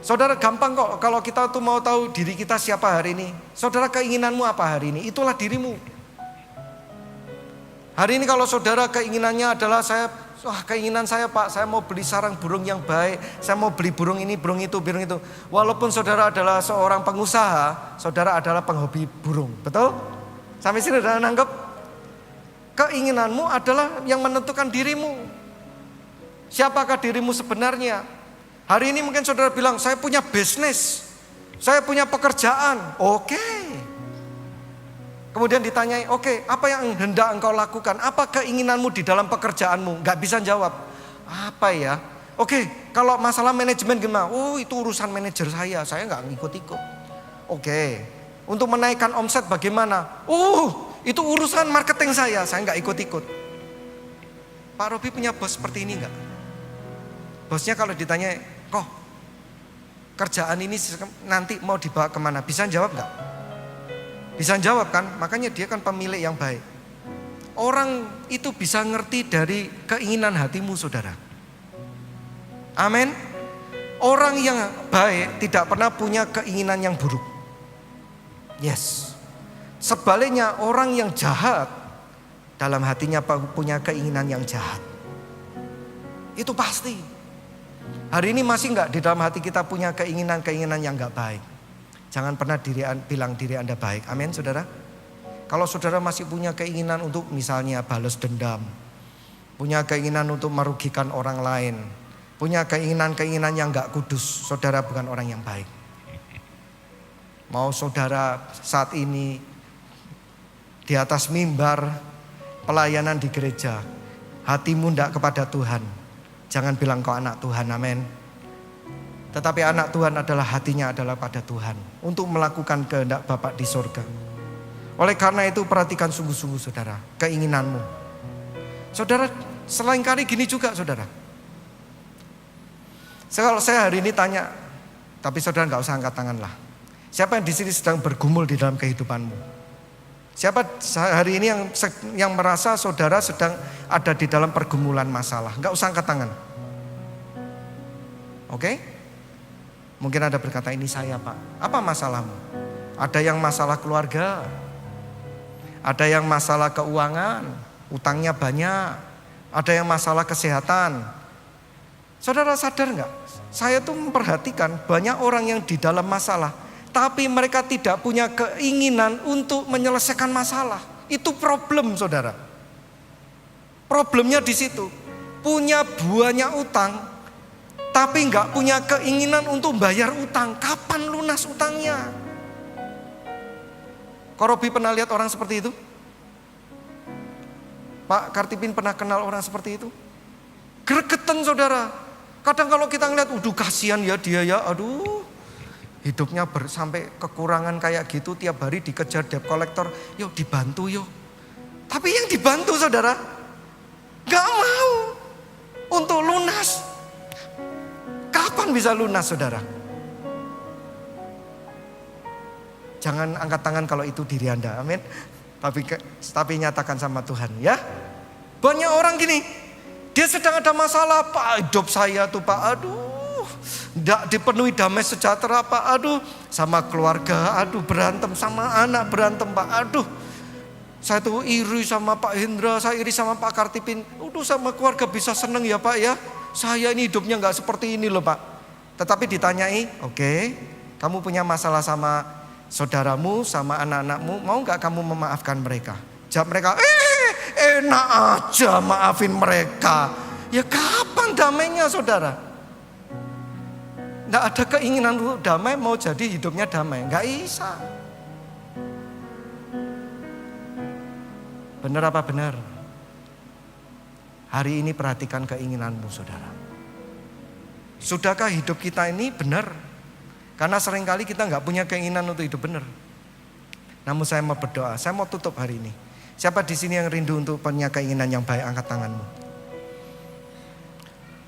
Saudara gampang kok kalau kita tuh mau tahu diri kita siapa hari ini. Saudara keinginanmu apa hari ini? Itulah dirimu. Hari ini kalau saudara keinginannya adalah keinginan saya Pak, saya mau beli sarang burung yang baik. Saya mau beli burung ini, burung itu, burung itu. Walaupun saudara adalah seorang pengusaha, saudara adalah penghobi burung. Betul? Sampai sini sudah nangkep? Keinginanmu adalah yang menentukan dirimu. Siapakah dirimu sebenarnya? Hari ini mungkin saudara bilang, saya punya bisnis, saya punya pekerjaan. Oke. Kemudian ditanyai, oke, apa yang hendak engkau lakukan? Apa keinginanmu di dalam pekerjaanmu? Gak bisa jawab. Apa ya? Oke, kalau masalah manajemen gimana? Oh itu urusan manajer saya gak ngikut-ikut. Oke, untuk menaikkan omset bagaimana? Itu urusan marketing saya gak ikut-ikut. Pak Robi punya bos seperti ini gak? Bosnya kalau ditanya, kok kerjaan ini nanti mau dibawa kemana? Bisa jawab gak? Bisa jawab kan? Makanya dia kan pemilik yang baik. Orang itu bisa ngerti dari keinginan hatimu saudara. Amin. Orang yang baik tidak pernah punya keinginan yang buruk. Yes. Sebaliknya orang yang jahat dalam hatinya punya keinginan yang jahat. Itu pasti. Hari ini masih enggak di dalam hati kita punya keinginan-keinginan yang enggak baik. Jangan pernah bilang diri Anda baik. Amin saudara. Kalau saudara masih punya keinginan untuk misalnya balas dendam, punya keinginan untuk merugikan orang lain, punya keinginan-keinginan yang enggak kudus, saudara bukan orang yang baik. Mau saudara saat ini di atas mimbar pelayanan di gereja, hatimu enggak kepada Tuhan, jangan bilang kau anak Tuhan. Amin. Tetapi anak Tuhan adalah hatinya adalah pada Tuhan untuk melakukan kehendak Bapa di sorga. Oleh karena itu perhatikan sungguh-sungguh saudara keinginanmu. Saudara selain kali gini juga saudara. Kalau saya hari ini tanya, tapi saudara gak usah angkat tangan lah. Siapa yang di sini sedang bergumul di dalam kehidupanmu? Siapa hari ini yang merasa saudara sedang ada di dalam pergumulan masalah? Gak usah angkat tangan. Oke? Mungkin Anda berkata, ini saya Pak. Apa masalahmu? Ada yang masalah keluarga. Ada yang masalah keuangan. Utangnya banyak. Ada yang masalah kesehatan. Saudara sadar gak? Saya tuh memperhatikan banyak orang yang di dalam masalah. Tapi mereka tidak punya keinginan untuk menyelesaikan masalah. Itu problem saudara. Problemnya di situ. Punya banyak utang. Tapi gak punya keinginan untuk bayar utang. Kapan lunas utangnya? Kok Robi pernah lihat orang seperti itu? Pak Kartipin pernah kenal orang seperti itu? Gregetan saudara. Kadang kalau kita ngeliat, kasihan ya dia ya, aduh. Hidupnya sampai kekurangan kayak gitu, tiap hari dikejar debt collector, yuk dibantu yuk. Tapi yang dibantu saudara, gak mau untuk lunas. Kapan bisa lunas saudara? Jangan angkat tangan kalau itu diri Anda, amin. Tapi nyatakan sama Tuhan ya. Banyak orang gini, Dia sedang ada masalah, Pak, hidup saya tuh Pak, aduh, tidak dipenuhi damai sejahtera Pak, aduh, sama keluarga, aduh berantem, sama anak berantem Pak, aduh. Saya tuh iri sama Pak Hendra, saya iri sama Pak Kartipin, aduh sama keluarga bisa seneng ya Pak ya. Saya ini hidupnya gak seperti ini loh Pak. Tetapi ditanyai, oke, kamu punya masalah sama saudaramu, sama anak-anakmu, mau gak kamu memaafkan mereka? Jawab mereka, enak aja maafin mereka. Ya kapan damainya saudara? Nggak ada keinginan untuk damai, mau jadi hidupnya damai. Nggak bisa. Benar apa benar? Hari ini perhatikan keinginanmu saudara. Sudahkah hidup kita ini benar? Karena seringkali kita nggak punya keinginan untuk hidup benar. Namun saya mau berdoa, saya mau tutup hari ini. Siapa di sini yang rindu untuk punya keinginan yang baik, angkat tanganmu.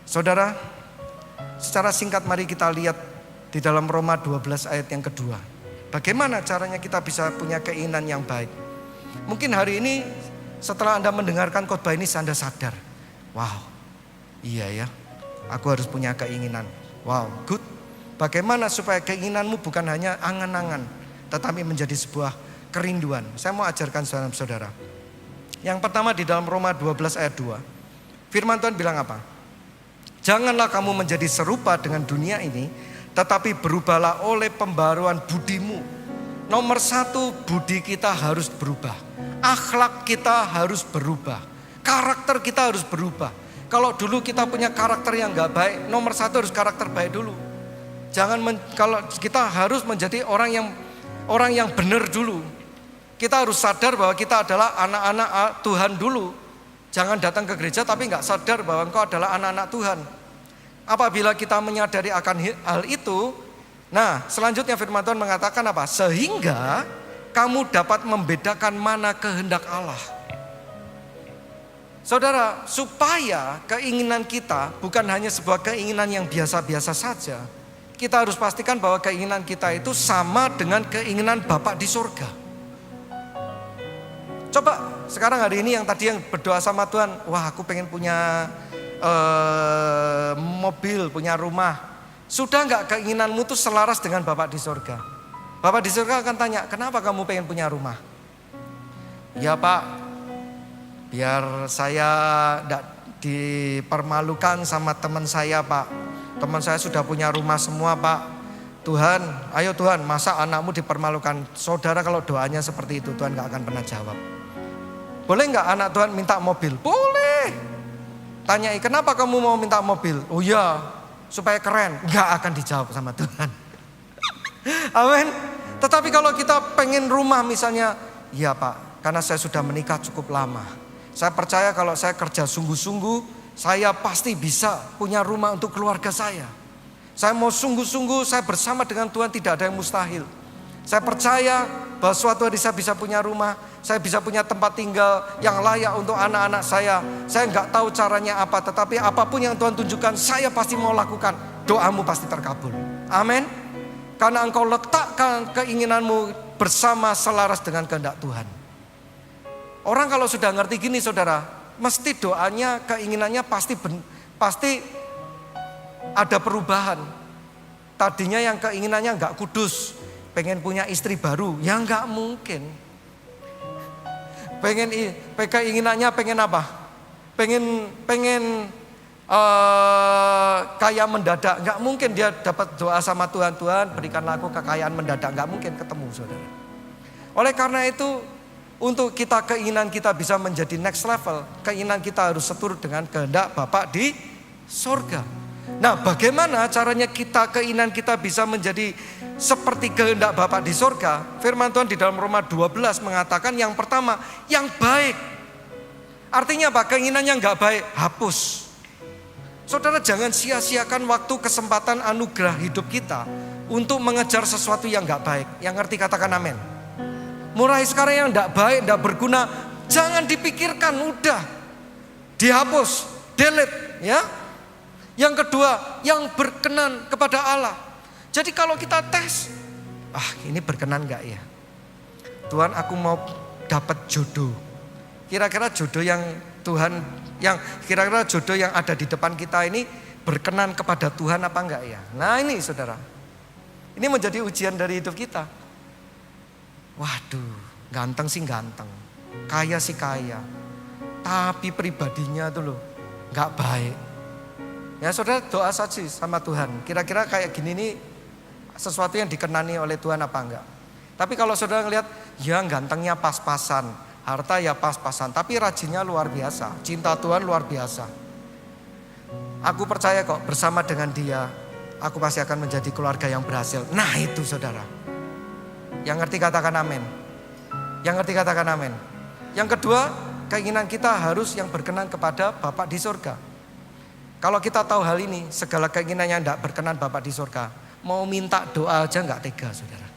Saudara, secara singkat mari kita lihat di dalam Roma 12 ayat yang kedua. Bagaimana caranya kita bisa punya keinginan yang baik. Mungkin hari ini setelah Anda mendengarkan khotbah ini Anda sadar. Wow, iya ya, aku harus punya keinginan. Wow, good. Bagaimana supaya keinginanmu bukan hanya angan-angan, tetapi menjadi sebuah kerinduan. Saya mau ajarkan saudara-saudara. Yang pertama di dalam Roma 12 ayat 2. Firman Tuhan bilang apa? Janganlah kamu menjadi serupa dengan dunia ini, tetapi berubahlah oleh pembaruan budimu. Nomor satu, budi kita harus berubah. Akhlak kita harus berubah. Karakter kita harus berubah. Kalau dulu kita punya karakter yang gak baik, nomor satu harus karakter baik dulu. Kalau kita harus menjadi orang yang benar dulu. Kita harus sadar bahwa kita adalah anak-anak Tuhan dulu. Jangan datang ke gereja tapi gak sadar bahwa engkau adalah anak-anak Tuhan. Apabila kita menyadari akan hal itu, nah selanjutnya firman Tuhan mengatakan apa? Sehingga kamu dapat membedakan mana kehendak Allah. Saudara, supaya keinginan kita bukan hanya sebuah keinginan yang biasa-biasa saja. Kita harus pastikan bahwa keinginan kita itu sama dengan keinginan Bapa di surga. Coba sekarang hari ini yang tadi yang berdoa sama Tuhan, wah aku pengen punya mobil, punya rumah. Sudah enggak keinginanmu tuh selaras dengan Bapak di surga? Bapak di surga akan tanya, kenapa kamu pengen punya rumah? Ya Pak, biar saya enggak dipermalukan sama teman saya Pak. Teman saya sudah punya rumah semua Pak. Tuhan, ayo Tuhan, masa anakmu dipermalukan? Saudara kalau doanya seperti itu Tuhan enggak akan pernah jawab. Boleh enggak anak Tuhan minta mobil? Boleh. Tanyai, kenapa kamu mau minta mobil? Oh iya, supaya keren. Enggak akan dijawab sama Tuhan. Amin. Tetapi kalau kita pengen rumah misalnya, iya Pak, karena saya sudah menikah cukup lama. Saya percaya kalau saya kerja sungguh-sungguh, saya pasti bisa punya rumah untuk keluarga saya. Saya mau sungguh-sungguh, saya bersama dengan Tuhan tidak ada yang mustahil. Saya percaya bahwa suatu hari saya bisa punya rumah, saya bisa punya tempat tinggal yang layak untuk anak-anak saya. Saya nggak tahu caranya apa, tetapi apapun yang Tuhan tunjukkan, saya pasti mau lakukan. Doamu pasti terkabul. Amin. Karena engkau letakkan keinginanmu bersama selaras dengan kehendak Tuhan. Orang kalau sudah ngerti gini saudara, mesti doanya, keinginannya pasti ada perubahan. Tadinya yang keinginannya nggak kudus, pengen punya istri baru, ya nggak mungkin. Keinginannya pengen apa? Pengen kaya mendadak, nggak mungkin dia dapat doa sama Tuhan, Tuhan berikanlah aku kekayaan mendadak, nggak mungkin ketemu saudara. Oleh karena itu, untuk keinginan kita bisa menjadi next level, keinginan kita harus seturut dengan kehendak Bapa di sorga. Nah, bagaimana caranya keinginan kita bisa menjadi seperti kehendak Bapa di sorga? Firman Tuhan di dalam Roma 12 mengatakan yang pertama, yang baik. Artinya apa? Keinginan yang gak baik, hapus. Saudara jangan sia-siakan waktu, kesempatan, anugerah hidup kita untuk mengejar sesuatu yang gak baik. Yang ngerti katakan amin. Mulai sekarang yang gak baik, gak berguna, jangan dipikirkan, udah. Dihapus, delete ya. Yang kedua, yang berkenan kepada Allah. Jadi kalau kita tes, ini berkenan gak ya? Tuhan, aku mau dapat jodoh. kira-kira jodoh yang Tuhan, yang kira-kira jodoh yang ada di depan kita ini berkenan kepada Tuhan apa enggak ya? Nah ini saudara, ini menjadi ujian dari hidup kita. Waduh, ganteng sih ganteng, kaya sih kaya, tapi pribadinya tuh loh nggak baik. Ya saudara doa saja sama Tuhan, kira-kira kayak gini nih sesuatu yang dikenani oleh Tuhan apa enggak. Tapi kalau saudara ngelihat, ya gantengnya pas-pasan, harta ya pas-pasan, tapi rajinnya luar biasa, cinta Tuhan luar biasa. Aku percaya kok bersama dengan dia, aku pasti akan menjadi keluarga yang berhasil. Nah itu saudara, yang ngerti katakan amin. Yang ngerti katakan amin. Yang kedua, keinginan kita harus yang berkenan kepada Bapa di surga. Kalau kita tahu hal ini, segala keinginan yang tidak berkenan Bapa di surga, mau minta doa aja nggak tega saudara.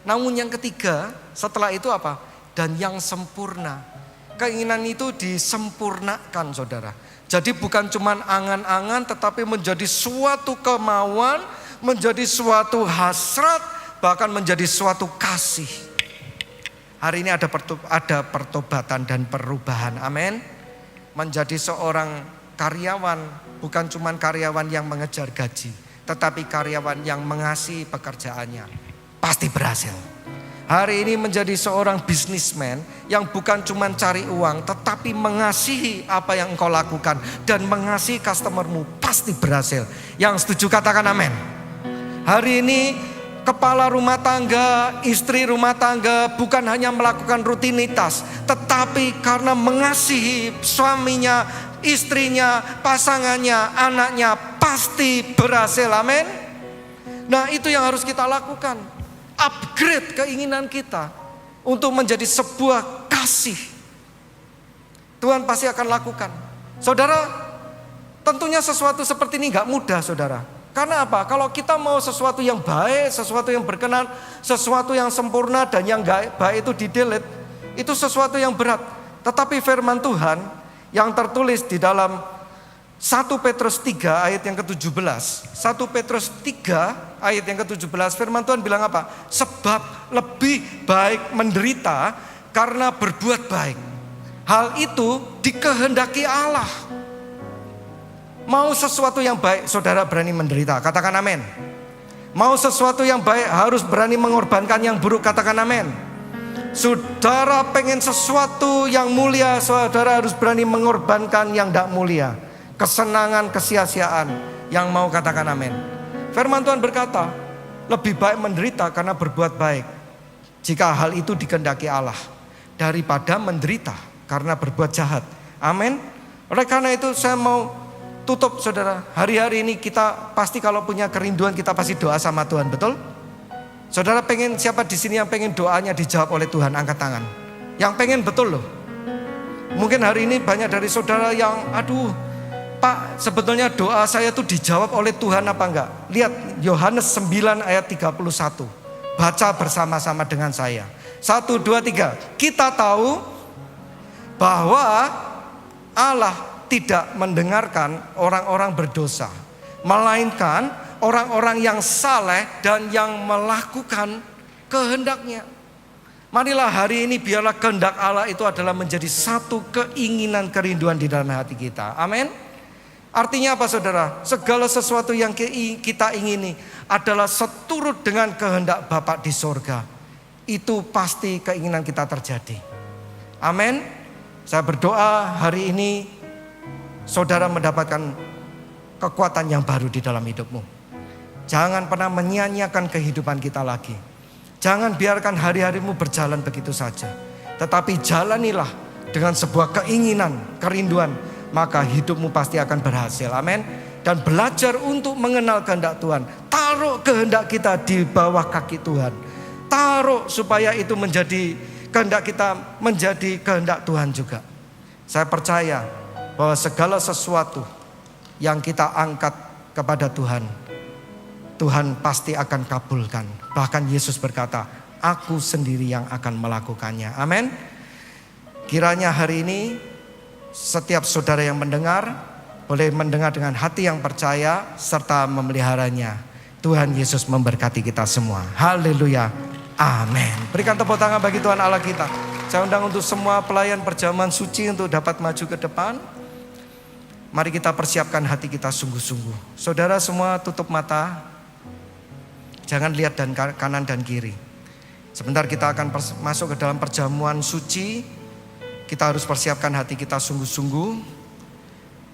Namun yang ketiga, setelah itu apa? Dan yang sempurna. Keinginan itu disempurnakan saudara. Jadi bukan cuma angan-angan, tetapi menjadi suatu kemauan, menjadi suatu hasrat, bahkan menjadi suatu kasih. Hari ini ada pertobatan dan perubahan, amin. Menjadi seorang karyawan, bukan cuma karyawan yang mengejar gaji, tetapi karyawan yang mengasihi pekerjaannya, pasti berhasil. Hari ini menjadi seorang bisnismen yang bukan cuma cari uang, tetapi mengasihi apa yang engkau lakukan dan mengasihi customermu, pasti berhasil. Yang setuju katakan amin. Hari ini kepala rumah tangga, istri rumah tangga bukan hanya melakukan rutinitas, tetapi karena mengasihi suaminya, istrinya, pasangannya, anaknya, pasti berhasil, amin. Nah itu yang harus kita lakukan. Upgrade keinginan kita untuk menjadi sebuah kasih. Tuhan pasti akan lakukan. Saudara, tentunya sesuatu seperti ini gak mudah saudara. Karena apa? Kalau kita mau sesuatu yang baik, sesuatu yang berkenan, sesuatu yang sempurna dan yang gak baik itu di-delete, itu sesuatu yang berat. Tetapi firman Tuhan yang tertulis di dalam 1 Petrus 3 ayat yang ke-17. 1 Petrus 3 ayat yang ke-17, firman Tuhan bilang apa? Sebab lebih baik menderita karena berbuat baik. Hal itu dikehendaki Allah. Mau sesuatu yang baik, saudara berani menderita, katakan amin. Mau sesuatu yang baik harus berani mengorbankan yang buruk, katakan amin. Saudara pengen sesuatu yang mulia, saudara harus berani mengorbankan yang tidak mulia. Kesenangan, kesia-siaan, yang mau katakan amin. Firman Tuhan berkata, lebih baik menderita karena berbuat baik, jika hal itu dikehendaki Allah, daripada menderita karena berbuat jahat. Amin. Oleh karena itu saya mau tutup saudara. Hari-hari ini kita pasti kalau punya kerinduan kita pasti doa sama Tuhan, betul? Saudara pengen, siapa di sini yang pengen doanya dijawab oleh Tuhan? Angkat tangan. Yang pengen betul loh. Mungkin hari ini banyak dari saudara yang aduh Pak, sebetulnya doa saya tuh dijawab oleh Tuhan apa enggak? Lihat Yohanes 9 ayat 31. Baca bersama-sama dengan saya. 1, 2, 3. Kita tahu bahwa Allah tidak mendengarkan orang-orang berdosa, melainkan orang-orang yang saleh dan yang melakukan kehendaknya. Marilah hari ini biarlah kehendak Allah itu adalah menjadi satu keinginan kerinduan di dalam hati kita. Amin. Artinya apa saudara? Segala sesuatu yang kita ingini adalah seturut dengan kehendak Bapa di sorga. Itu pasti keinginan kita terjadi. Amin. Saya berdoa hari ini saudara mendapatkan kekuatan yang baru di dalam hidupmu. Jangan pernah menyia-nyiakan kehidupan kita lagi. Jangan biarkan hari-harimu berjalan begitu saja. Tetapi jalanilah dengan sebuah keinginan, kerinduan. Maka hidupmu pasti akan berhasil, amin. Dan belajar untuk mengenal kehendak Tuhan. Taruh kehendak kita di bawah kaki Tuhan. Taruh supaya itu menjadi kehendak kita, menjadi kehendak Tuhan juga. Saya percaya bahwa segala sesuatu yang kita angkat kepada Tuhan, Tuhan pasti akan kabulkan. Bahkan Yesus berkata, aku sendiri yang akan melakukannya, amin. Kiranya hari ini setiap saudara yang mendengar boleh mendengar dengan hati yang percaya serta memeliharanya. Tuhan Yesus memberkati kita semua. Haleluya. Amin. Berikan tepuk tangan bagi Tuhan Allah kita. Saya undang untuk semua pelayan perjamuan suci untuk dapat maju ke depan. Mari kita persiapkan hati kita sungguh-sungguh. Saudara semua tutup mata. Jangan lihat kanan dan kiri. Sebentar kita akan masuk ke dalam perjamuan suci. Kita harus persiapkan hati kita sungguh-sungguh.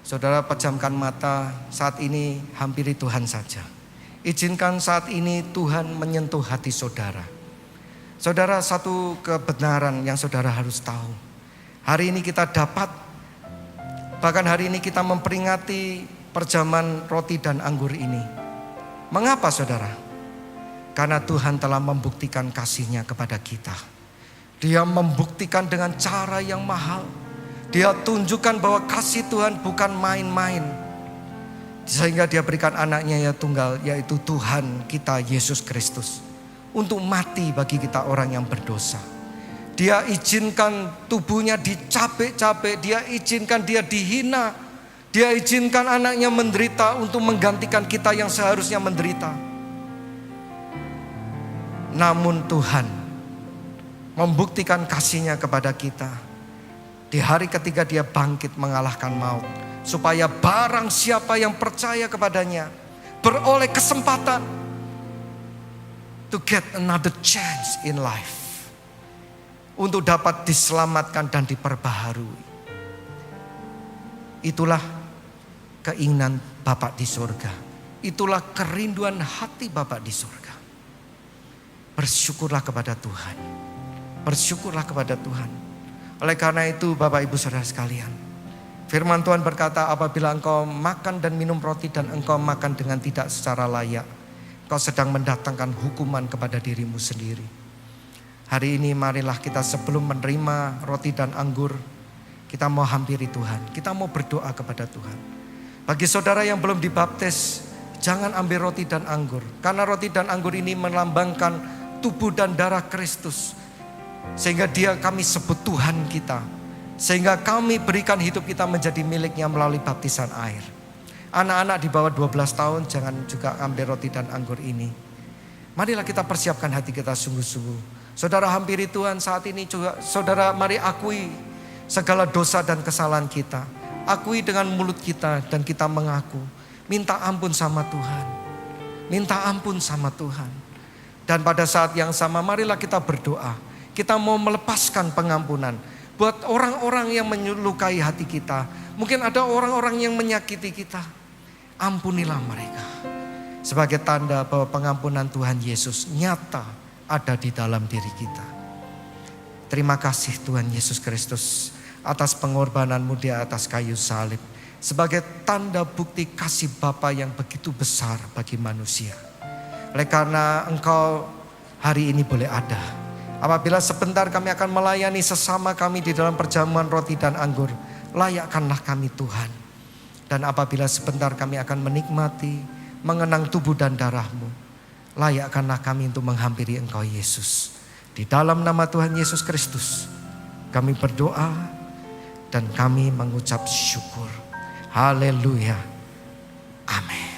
Saudara pejamkan mata, saat ini hampiri Tuhan saja. Izinkan saat ini Tuhan menyentuh hati saudara. Saudara, satu kebenaran yang saudara harus tahu. Hari ini kita dapat, bahkan hari ini kita memperingati perjamuan roti dan anggur ini. Mengapa saudara? Karena Tuhan telah membuktikan kasih-Nya kepada kita. Dia membuktikan dengan cara yang mahal. Dia tunjukkan bahwa kasih Tuhan bukan main-main. Sehingga Dia berikan anaknya yang tunggal, yaitu Tuhan kita Yesus Kristus. Untuk mati bagi kita orang yang berdosa. Dia izinkan tubuhnya dicapek-capek. Dia izinkan dia dihina. Dia izinkan anaknya menderita untuk menggantikan kita yang seharusnya menderita. Namun Tuhan membuktikan kasih-Nya kepada kita. Di hari ketiga Dia bangkit mengalahkan maut. Supaya barang siapa yang percaya kepadanya beroleh kesempatan to get another chance in life. Untuk dapat diselamatkan dan diperbaharui. Itulah keinginan Bapa di surga. Itulah kerinduan hati Bapa di surga. Bersyukurlah kepada Tuhan. Bersyukurlah kepada Tuhan. Oleh karena itu Bapak Ibu Saudara sekalian, firman Tuhan berkata, apabila engkau makan dan minum roti dan engkau makan dengan tidak secara layak, kau sedang mendatangkan hukuman kepada dirimu sendiri. Hari ini marilah kita sebelum menerima roti dan anggur, kita mau hampiri Tuhan. Kita mau berdoa kepada Tuhan. Bagi saudara yang belum dibaptis, jangan ambil roti dan anggur. Karena roti dan anggur ini melambangkan tubuh dan darah Kristus. Sehingga Dia kami sebut Tuhan kita. Sehingga kami berikan hidup kita menjadi miliknya melalui baptisan air. Anak-anak di bawah 12 tahun jangan juga ambil roti dan anggur ini. Marilah kita persiapkan hati kita sungguh-sungguh. Saudara hampiri Tuhan saat ini juga. Saudara mari akui segala dosa dan kesalahan kita. Akui dengan mulut kita dan kita mengaku. Minta ampun sama Tuhan. Minta ampun sama Tuhan. Dan pada saat yang sama marilah kita berdoa. Kita mau melepaskan pengampunan. Buat orang-orang yang melukai hati kita. Mungkin ada orang-orang yang menyakiti kita. Ampunilah mereka. Sebagai tanda bahwa pengampunan Tuhan Yesus nyata ada di dalam diri kita. Terima kasih Tuhan Yesus Kristus atas pengorbanan-Mu di atas kayu salib. Sebagai tanda bukti kasih Bapa yang begitu besar bagi manusia. Oleh karena Engkau hari ini boleh ada. Apabila sebentar kami akan melayani sesama kami di dalam perjamuan roti dan anggur, layakkanlah kami Tuhan. Dan apabila sebentar kami akan menikmati, mengenang tubuh dan darah-Mu, layakkanlah kami untuk menghampiri Engkau Yesus. Di dalam nama Tuhan Yesus Kristus, kami berdoa dan kami mengucap syukur. Haleluya. Amin.